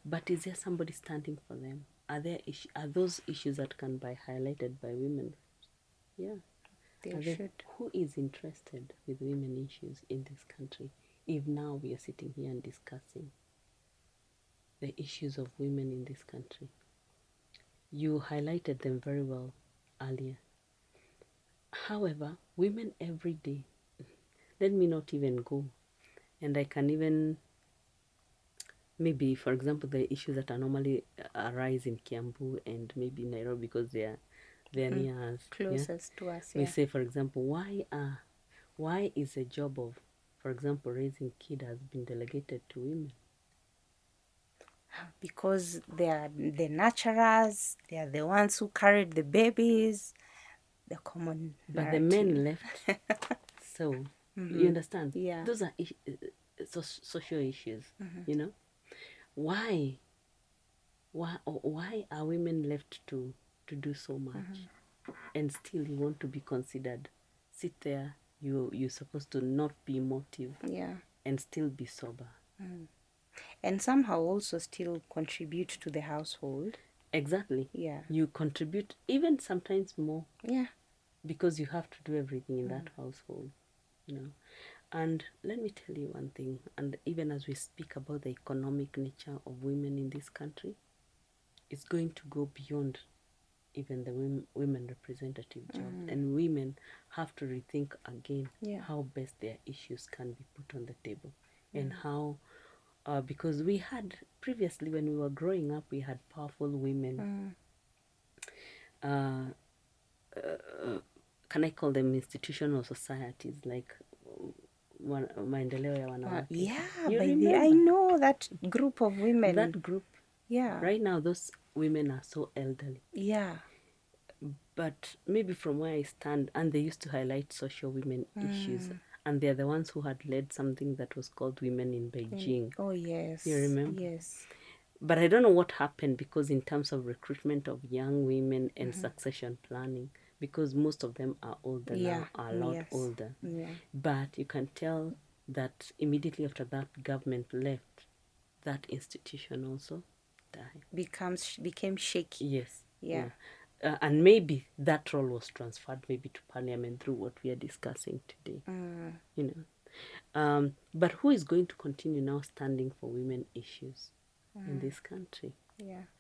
But is there somebody standing for them? Are those issues that can be highlighted by women? Yeah. Who is interested with women issues in this country if now we are sitting here and discussing the issues of women in this country? You highlighted them very well earlier. However, women every day, let me not even go, and I can even maybe, for example, the issues that are normally arise in Kiambu and maybe Nairobi because they're near us, closest to us. We say, for example, why is the job of, for example, raising kids has been delegated to women? Because they are the nurturers, they are the ones who carried the babies, the common but narrative. The men left. So you understand? Yeah. Those are social issues. Why are women left to do so much, and still you want to be considered? Sit there, you're supposed to not be emotive, and still be sober, and somehow also still contribute to the household. Exactly. Yeah. You contribute even sometimes more. Yeah. Because you have to do everything in that household, And let me tell you one thing, and even as we speak about the economic nature of women in this country, it's going to go beyond even the women representative job. And women have to rethink again how best their issues can be put on the table. And how, because we had previously, when we were growing up, we had powerful women. Can I call them institutional societies, like maendeleo ya wanawake? I know that group of women. That group. Yeah. Right now, those women are so elderly. Yeah. But maybe from where I stand, and they used to highlight social women issues, and they're the ones who had led something that was called Women in Beijing. Oh, yes. You remember? Yes. But I don't know what happened, because in terms of recruitment of young women and succession planning, because most of them are older now, are a lot older. Yeah. But you can tell that immediately after that government left, that institution also became shaky. Yes. Yeah. And maybe that role was transferred maybe to parliament through what we are discussing today. You know, but who is going to continue now standing for women issues in this country?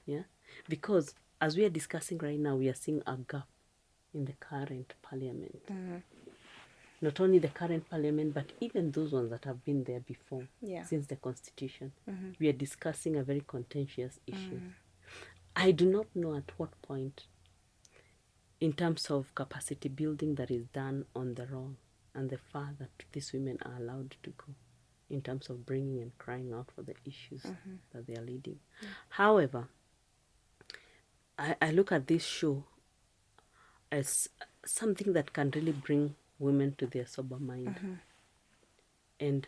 Yeah, because as we are discussing right now, we are seeing a gap in the current parliament. Not only the current parliament, but even those ones that have been there before, since the constitution. We are discussing a very contentious issue. I do not know at what point, in terms of capacity building that is done on the role and the far that these women are allowed to go in terms of bringing and crying out for the issues that they are leading. However, I look at this show as something that can really bring women to their sober mind. And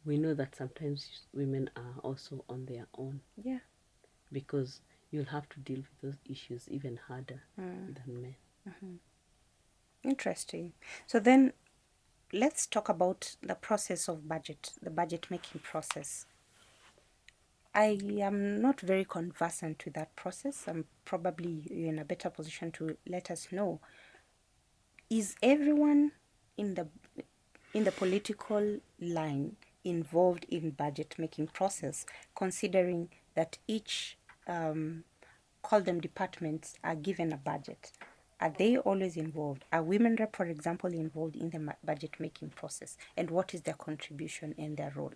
we know that sometimes women are also on their own. Yeah. Because you'll have to deal with those issues even harder than men. Interesting. So then let's talk about the process of the budget making process. I am not very conversant with that process. I'm probably in a better position to let us know. Is everyone in the political line involved in budget making process, considering that each call them departments are given a budget? Are they always involved? Are women rep, for example, involved in the budget making process? And what is their contribution and their role?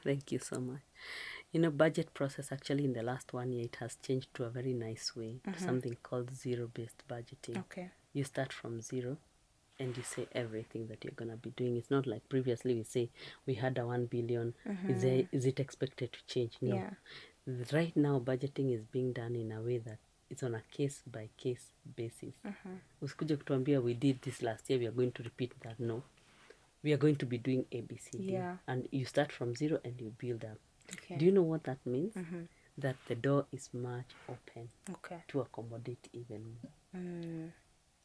Thank you so much. You know, budget process actually in the last 1 year, it has changed to a very nice way, to something called zero-based budgeting. Okay. You start from zero and you say everything that you're going to be doing. It's not like previously we say we had a 1 billion. Is it expected to change? No. Yeah. Right now, budgeting is being done in a way that it's on a case-by-case basis. Usikuje kutuambia we did this last year, we are going to repeat that. No. We are going to be doing ABCD. Yeah. And you start from zero and you build up. Okay. Do you know what that means? That the door is much open to accommodate even more.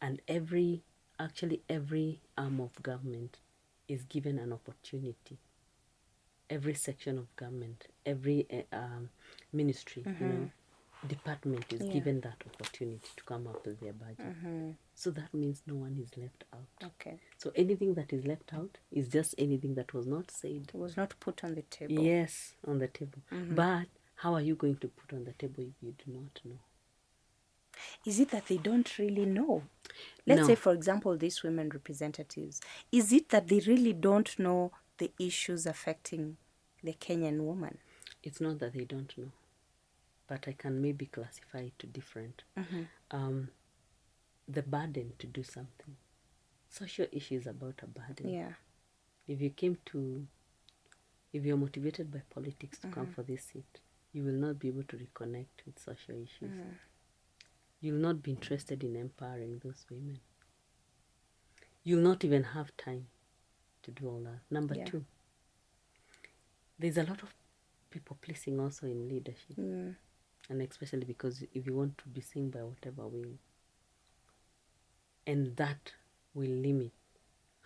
And every arm of government is given an opportunity. Every section of government, every ministry, department is given that opportunity to come up with their budget. So that means no one is left out. Okay. So anything that is left out is just anything that was not said. It was not put on the table. Yes, on the table. But how are you going to put on the table if you do not know? Is it that they don't really know? Let's say, for example, these women representatives. Is it that they really don't know the issues affecting the Kenyan woman? It's not that they don't know. But I can maybe classify it to different. The burden to do something. Social issue is about a burden. Yeah. If you're motivated by politics to come for this seat, you will not be able to reconnect with social issues. You'll not be interested in empowering those women. You'll not even have time to do all that. Number two, there's a lot of people pleasing also in leadership. And especially because if you want to be seen by whatever wing, and that will limit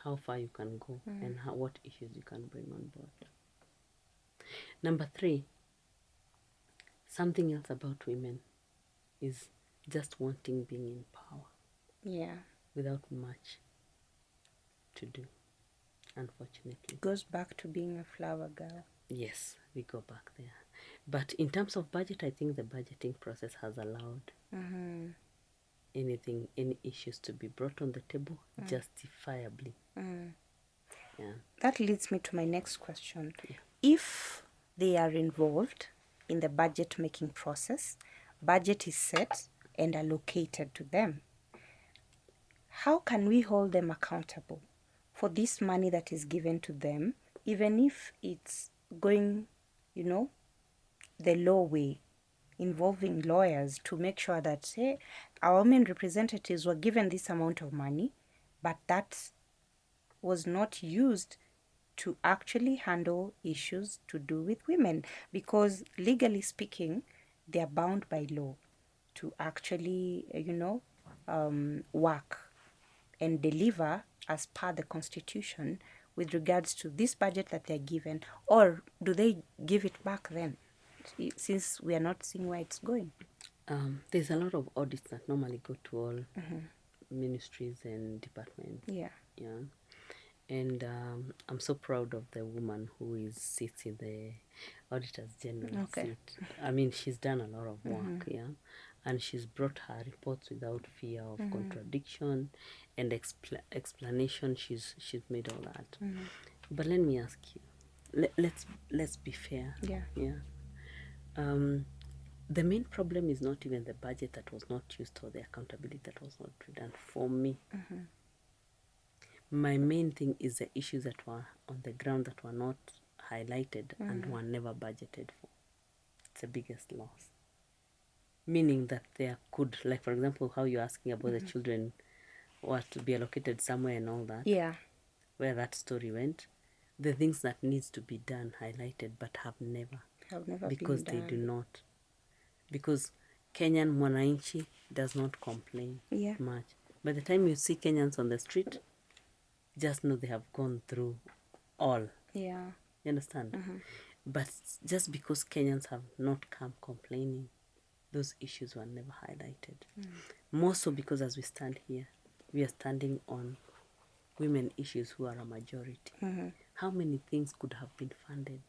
how far you can go and what issues you can bring on board. Number three, something else about women is just wanting being in power. Yeah. Without much to do, unfortunately. It goes back to being a flower girl. Yes, we go back there. But in terms of budget, I think the budgeting process has allowed any issues to be brought on the table justifiably. Yeah. That leads me to my next question. Yeah. If they are involved in the budget making process, budget is set and allocated to them, how can we hold them accountable for this money that is given to them, even if it's going, the law way, involving lawyers to make sure that, hey, our women representatives were given this amount of money, but that was not used to actually handle issues to do with women, because legally speaking, they are bound by law to actually, work and deliver as per the constitution with regards to this budget that they're given, or do they give it back then? since we are not seeing where it's going? There's a lot of audits that normally go to all ministries and departments. Yeah. And I'm so proud of the woman who sits in the Auditor's General seat. I mean, she's done a lot of work, and she's brought her reports without fear of contradiction and explanation. She's made all that. But let me ask you, let's be fair. The main problem is not even the budget that was not used or the accountability that was not done. For me, my main thing is the issues that were on the ground that were not highlighted and were never budgeted for. It's the biggest loss. Meaning that there could, like for example, how you're asking about the children were to be allocated somewhere and all that. Yeah. Where that story went. The things that needs to be done highlighted but have never because been done. They do not. Because Kenyan mwananchi does not complain much. By the time you see Kenyans on the street, just know they have gone through all. Yeah. You understand? But just because Kenyans have not come complaining, those issues were never highlighted. More so because as we stand here, we are standing on women issues who are a majority. How many things could have been funded?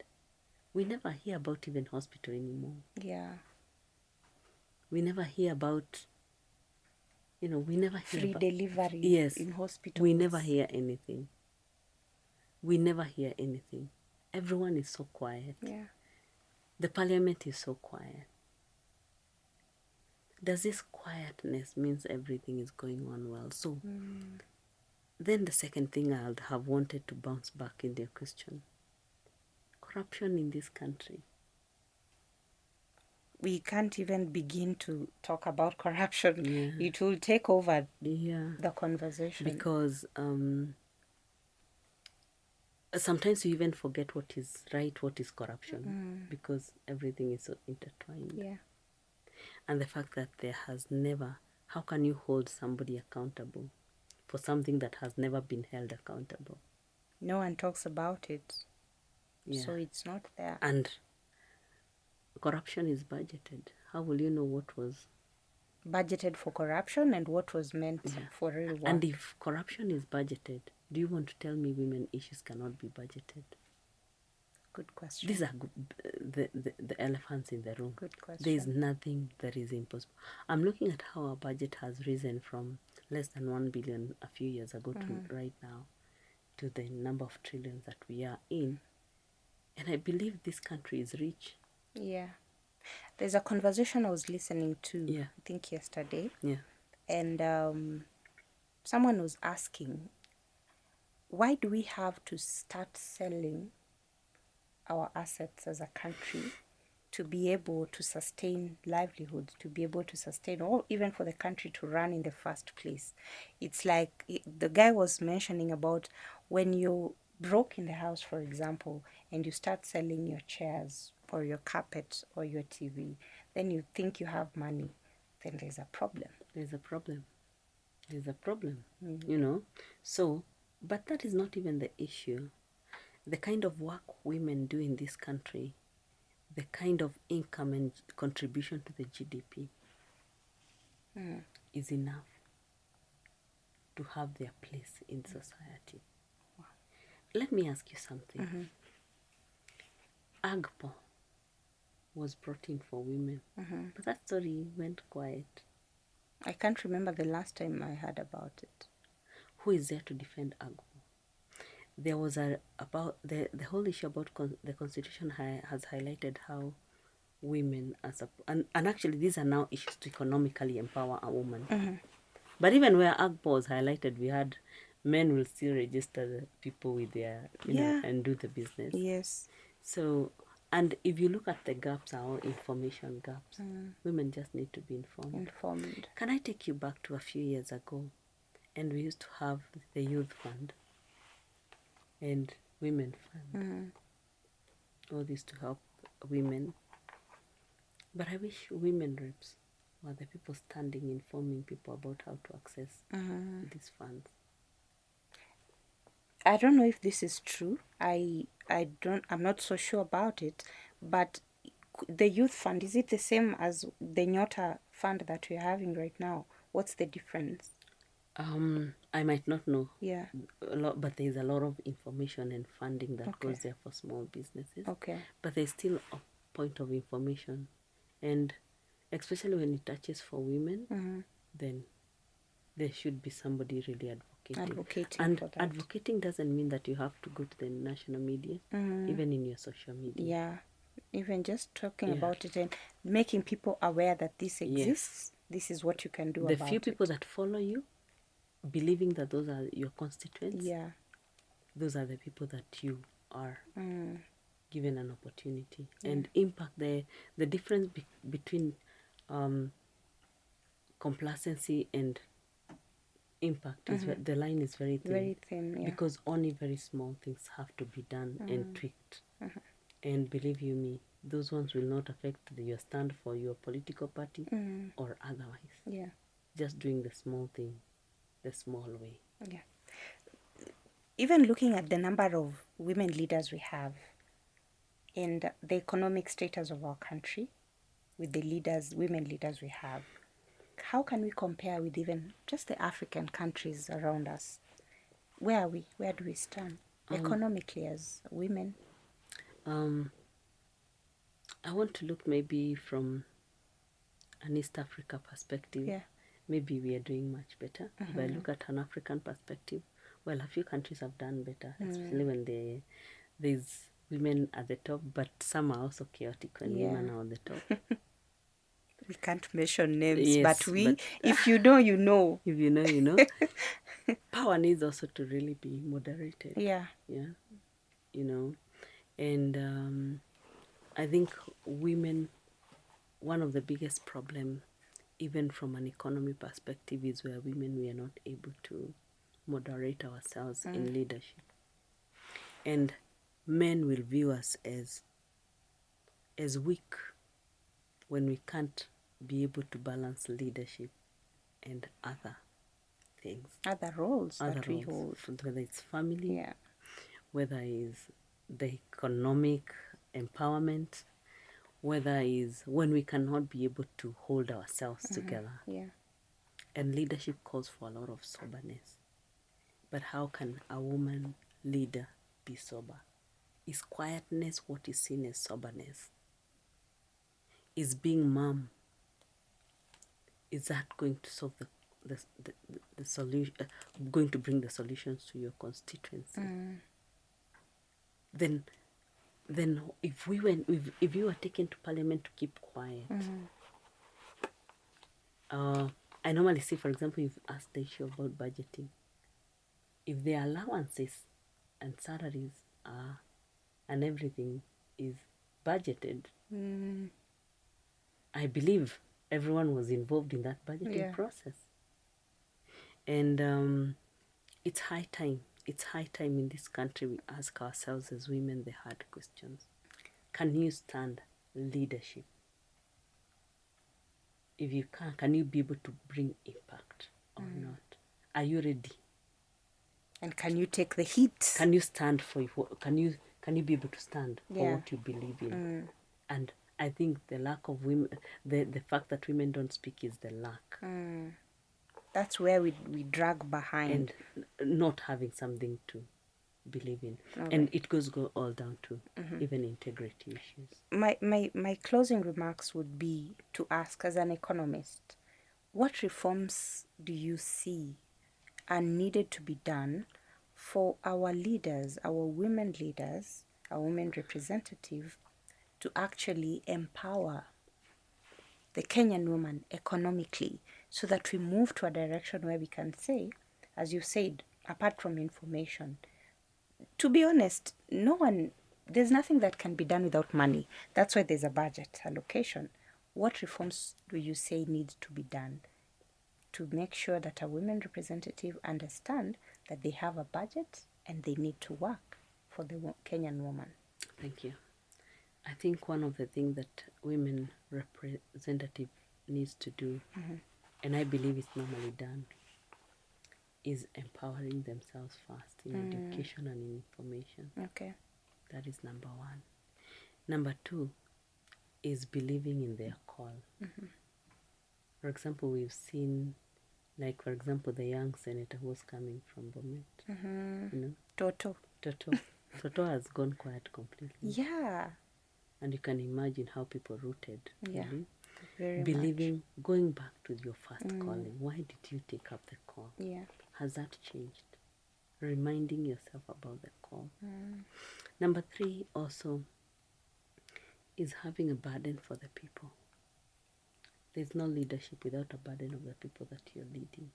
We never hear about even hospital anymore. Yeah. We never hear about, we never hear free about delivery in hospitals. We never hear anything. Everyone is so quiet. Yeah. The parliament is so quiet. Does this quietness means everything is going on well? So then the second thing I would have wanted to bounce back in their question. Corruption in this country. We can't even begin to talk about corruption. It will take over the conversation. Because sometimes you even forget what is right, what is corruption. Because everything is so intertwined. Yeah. And the fact that there has never... How can you hold somebody accountable for something that has never been held accountable? No one talks about it. So it's not there. And corruption is budgeted. How will you know what was budgeted for corruption and what was meant for real work? And if corruption is budgeted, do you want to tell me women issues cannot be budgeted? Good question. These are the elephants in the room. Good question. There is nothing that is impossible. I'm looking at how our budget has risen from less than 1 billion a few years ago to right now, to the number of trillions that we are in. And I believe this country is rich. Yeah. There's a conversation I was listening to, I think yesterday. Yeah. And someone was asking, why do we have to start selling our assets as a country to be able to sustain livelihoods, to be able to sustain, or even for the country to run in the first place? It's like the guy was mentioning about when you broke in the house, for example, and you start selling your chairs or your carpet or your TV, then you think you have money, then there's a problem. There's a problem. You know. So, but that is not even the issue. The kind of work women do in this country, the kind of income and contribution to the GDP is enough to have their place in society. Wow. Let me ask you something. Agpo was brought in for women, but that story went quiet. I can't remember the last time I heard about it. Who is there to defend Agpo? There was about the whole issue about the Constitution has highlighted how women and actually these are now issues to economically empower a woman. But even where Agpo was highlighted, we had men will still register the people with their you know, and do the business. Yes. So, and if you look at the gaps, our information gaps, women just need to be informed. Can I take you back to a few years ago? And we used to have the youth fund and women fund. All this to help women. But I wish women reps were the people standing, informing people about how to access these funds. I don't know if this is true. I'm not so sure about it, but the youth fund, is it the same as the Nyota fund that we're having right now? What's the difference? I might not know. Yeah. A lot, but there's a lot of information and funding that goes there for small businesses. Okay. But there's still a point of information, and especially when it touches for women, then there should be somebody really advocating. And for that. Advocating doesn't mean that you have to go to the national media, even in your social media. Yeah. Even just talking about it and making people aware that this exists, this is what you can do about it. The few people that follow you, believing that those are your constituents, those are the people that you are given an opportunity and impact. The difference between complacency and impact is the line is very thin. Very thin, because only very small things have to be done and tweaked. And believe you me, those ones will not affect your stand for your political party or otherwise. Yeah. Just doing the small thing the small way. Yeah. Even looking at the number of women leaders we have and the economic status of our country with the women leaders we have, how can we compare with even just the African countries around us? Where are we? Where do we stand economically as women? I want to look maybe from an East Africa perspective. Yeah. Maybe we are doing much better. If I look at an African perspective, well, a few countries have done better, especially when there's women at the top, but some are also chaotic when women are on the top. We can't mention names, but if you know, you know. If you know, you know. Power needs also to really be moderated. Yeah. Yeah. You know, and I think women, one of the biggest problems, even from an economy perspective, is where women, we are not able to moderate ourselves in leadership. And men will view us as weak when we can't be able to balance leadership and other things. Other roles that we hold. Whether it's family, whether it's the economic empowerment, whether is when we cannot be able to hold ourselves together. Yeah. And leadership calls for a lot of soberness. But how can a woman leader be sober? Is quietness what is seen as soberness? Is being mom, is that going to solve the solution, going to bring the solutions to your constituency? Then if you were taken to parliament to keep quiet, I normally see, for example, you've asked the issue about budgeting. If the allowances and salaries are and everything is budgeted, I believe everyone was involved in that budgeting process. And it's high time. It's high time in this country we ask ourselves as women the hard questions. Can you stand leadership? If you can you be able to bring impact or not? Are you ready? And can you take the heat? Can you stand for can you be able to stand for what you believe in? And I think the lack of women, the fact that women don't speak is the lack. That's where we drag behind. And not having something to believe in. And it goes all down to even integrity issues. My closing remarks would be to ask, as an economist, what reforms do you see are needed to be done for our leaders, our women leaders, our women representative, to actually empower the Kenyan woman economically, so that we move to a direction where we can say, as you said, apart from information, to be honest, there's nothing that can be done without money. That's why there's a budget allocation. What reforms do you say needs to be done to make sure that a women representative understand that they have a budget and they need to work for the Kenyan woman? Thank you. I think one of the things that women representative needs to do, and I believe it's normally done, is empowering themselves first in education and in information. Okay. That is number one. Number two, is believing in their call. For example, we've seen, like, for example, the young senator who was coming from Bomet, you know, Toto has gone quiet completely. Yeah. And you can imagine how people rooted, Yeah, really, very believing, much. going back to your first calling. Why did you take up the call? Yeah. Has that changed? Reminding yourself about the call. Number 3 also is having a burden for the people. There's no leadership without a burden of the people that you're leading.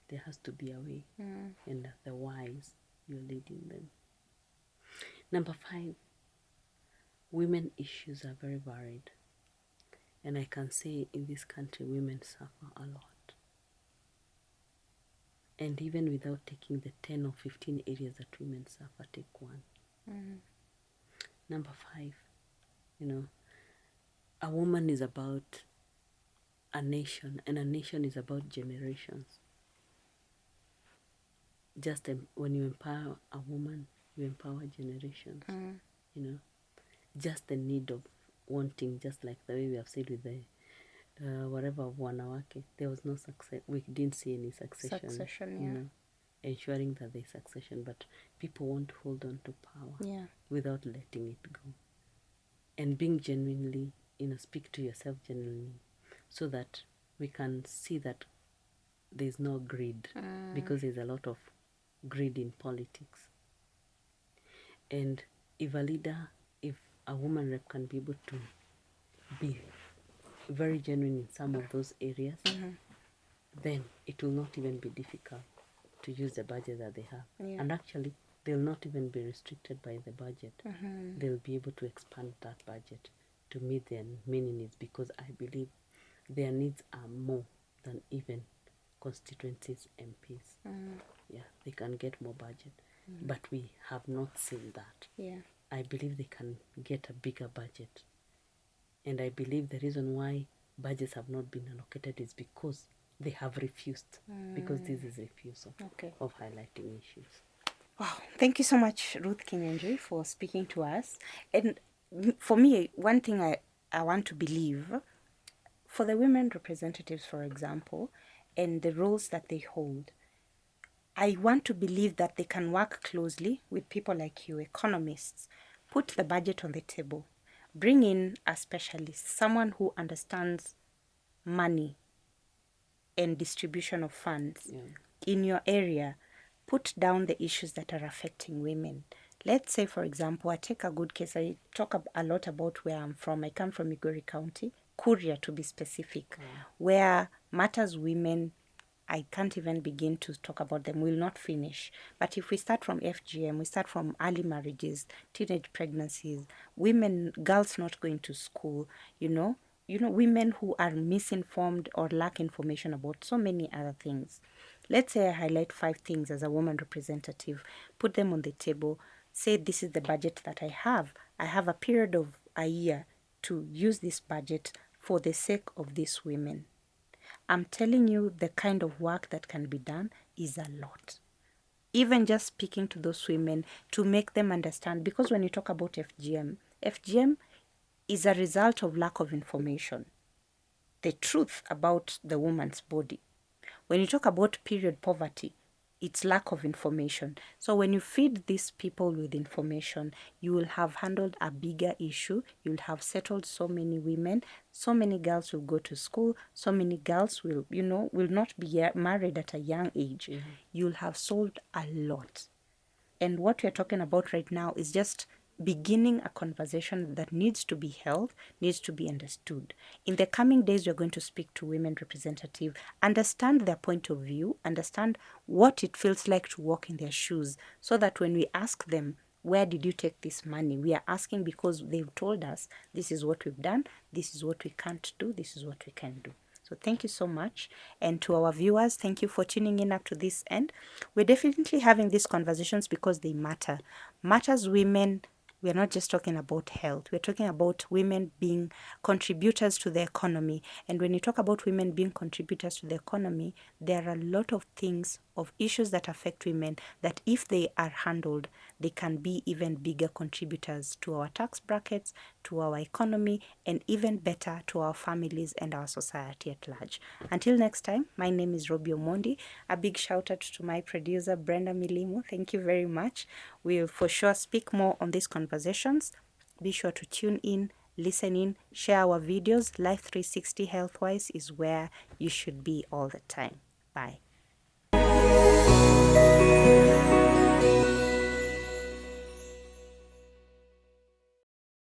There has to be a way, and the whys you're leading them. Number 5, women issues are very varied. And I can say in this country, women suffer a lot. And even without taking the 10 or 15 areas that women suffer, take one. Number 5, a woman is about a nation, and a nation is about generations. Just when you empower a woman, you empower generations. Just the need of wanting, just like the way we have said with the whatever of wanawake, there was no success. We didn't see any succession. Ensuring that there's succession, but people want to hold on to power without letting it go. And being genuinely, speak to yourself genuinely, so that we can see that there's no greed, because there's a lot of greed in politics. And if a woman rep can be able to be very genuine in some of those areas, then it will not even be difficult to use the budget that they have. And actually, they'll not even be restricted by the budget. They'll be able to expand that budget to meet their many needs, because I believe their needs are more than even constituencies MPs. They can get more budget, but we have not seen that. I believe they can get a bigger budget, and I believe the reason why budgets have not been allocated is because they have refused, because this is refusal of highlighting issues. Wow, thank you so much, Ruth Kinyanjui, for speaking to us. And for me, one thing I want to believe, for the women representatives, for example, and the roles that they hold, I want to believe that they can work closely with people like you, economists, put the budget on the table, bring in a specialist, someone who understands money and distribution of funds in your area, put down the issues that are affecting women. Let's say, for example, I take a good case. I talk a lot about where I'm from. I come from Migori County, Kuria to be specific, where matters women, I can't even begin to talk about them. We'll not finish. But if we start from FGM, we start from early marriages, teenage pregnancies, women, girls not going to school, women who are misinformed or lack information about so many other things. Let's say I highlight 5 things as a woman representative, put them on the table, say this is the budget that I have. I have a period of a year to use this budget for the sake of these women. I'm telling you, the kind of work that can be done is a lot. Even just speaking to those women to make them understand, because when you talk about FGM is a result of lack of information, the truth about the woman's body. When you talk about period poverty, it's lack of information. So when you feed these people with information, you will have handled a bigger issue. You'll have settled so many women. So many girls will go to school. So many girls will not be married at a young age. You'll have solved a lot. And what we're talking about right now is just beginning a conversation that needs to be held, needs to be understood. In the coming days, we're going to speak to women representatives, understand their point of view, understand what it feels like to walk in their shoes, so that when we ask them, where did you take this money? We are asking because they've told us, this is what we've done, this is what we can't do, this is what we can do. So thank you so much. And to our viewers, thank you for tuning in up to this end. We're definitely having these conversations because they matter. Matters women, we're not just talking about health. We're talking about women being contributors to the economy. And when you talk about women being contributors to the economy, there are a lot of things of issues that affect women that, if they are handled, they can be even bigger contributors to our tax brackets, to our economy, and even better to our families and our society at large. Until next time, my name is Robbie Omondi. A big shout out to my producer, Brenda Milimo. Thank you very much. We'll for sure speak more on these conversations. Be sure to tune in, listen in, share our videos. Life 360 Healthwise is where you should be all the time. Bye.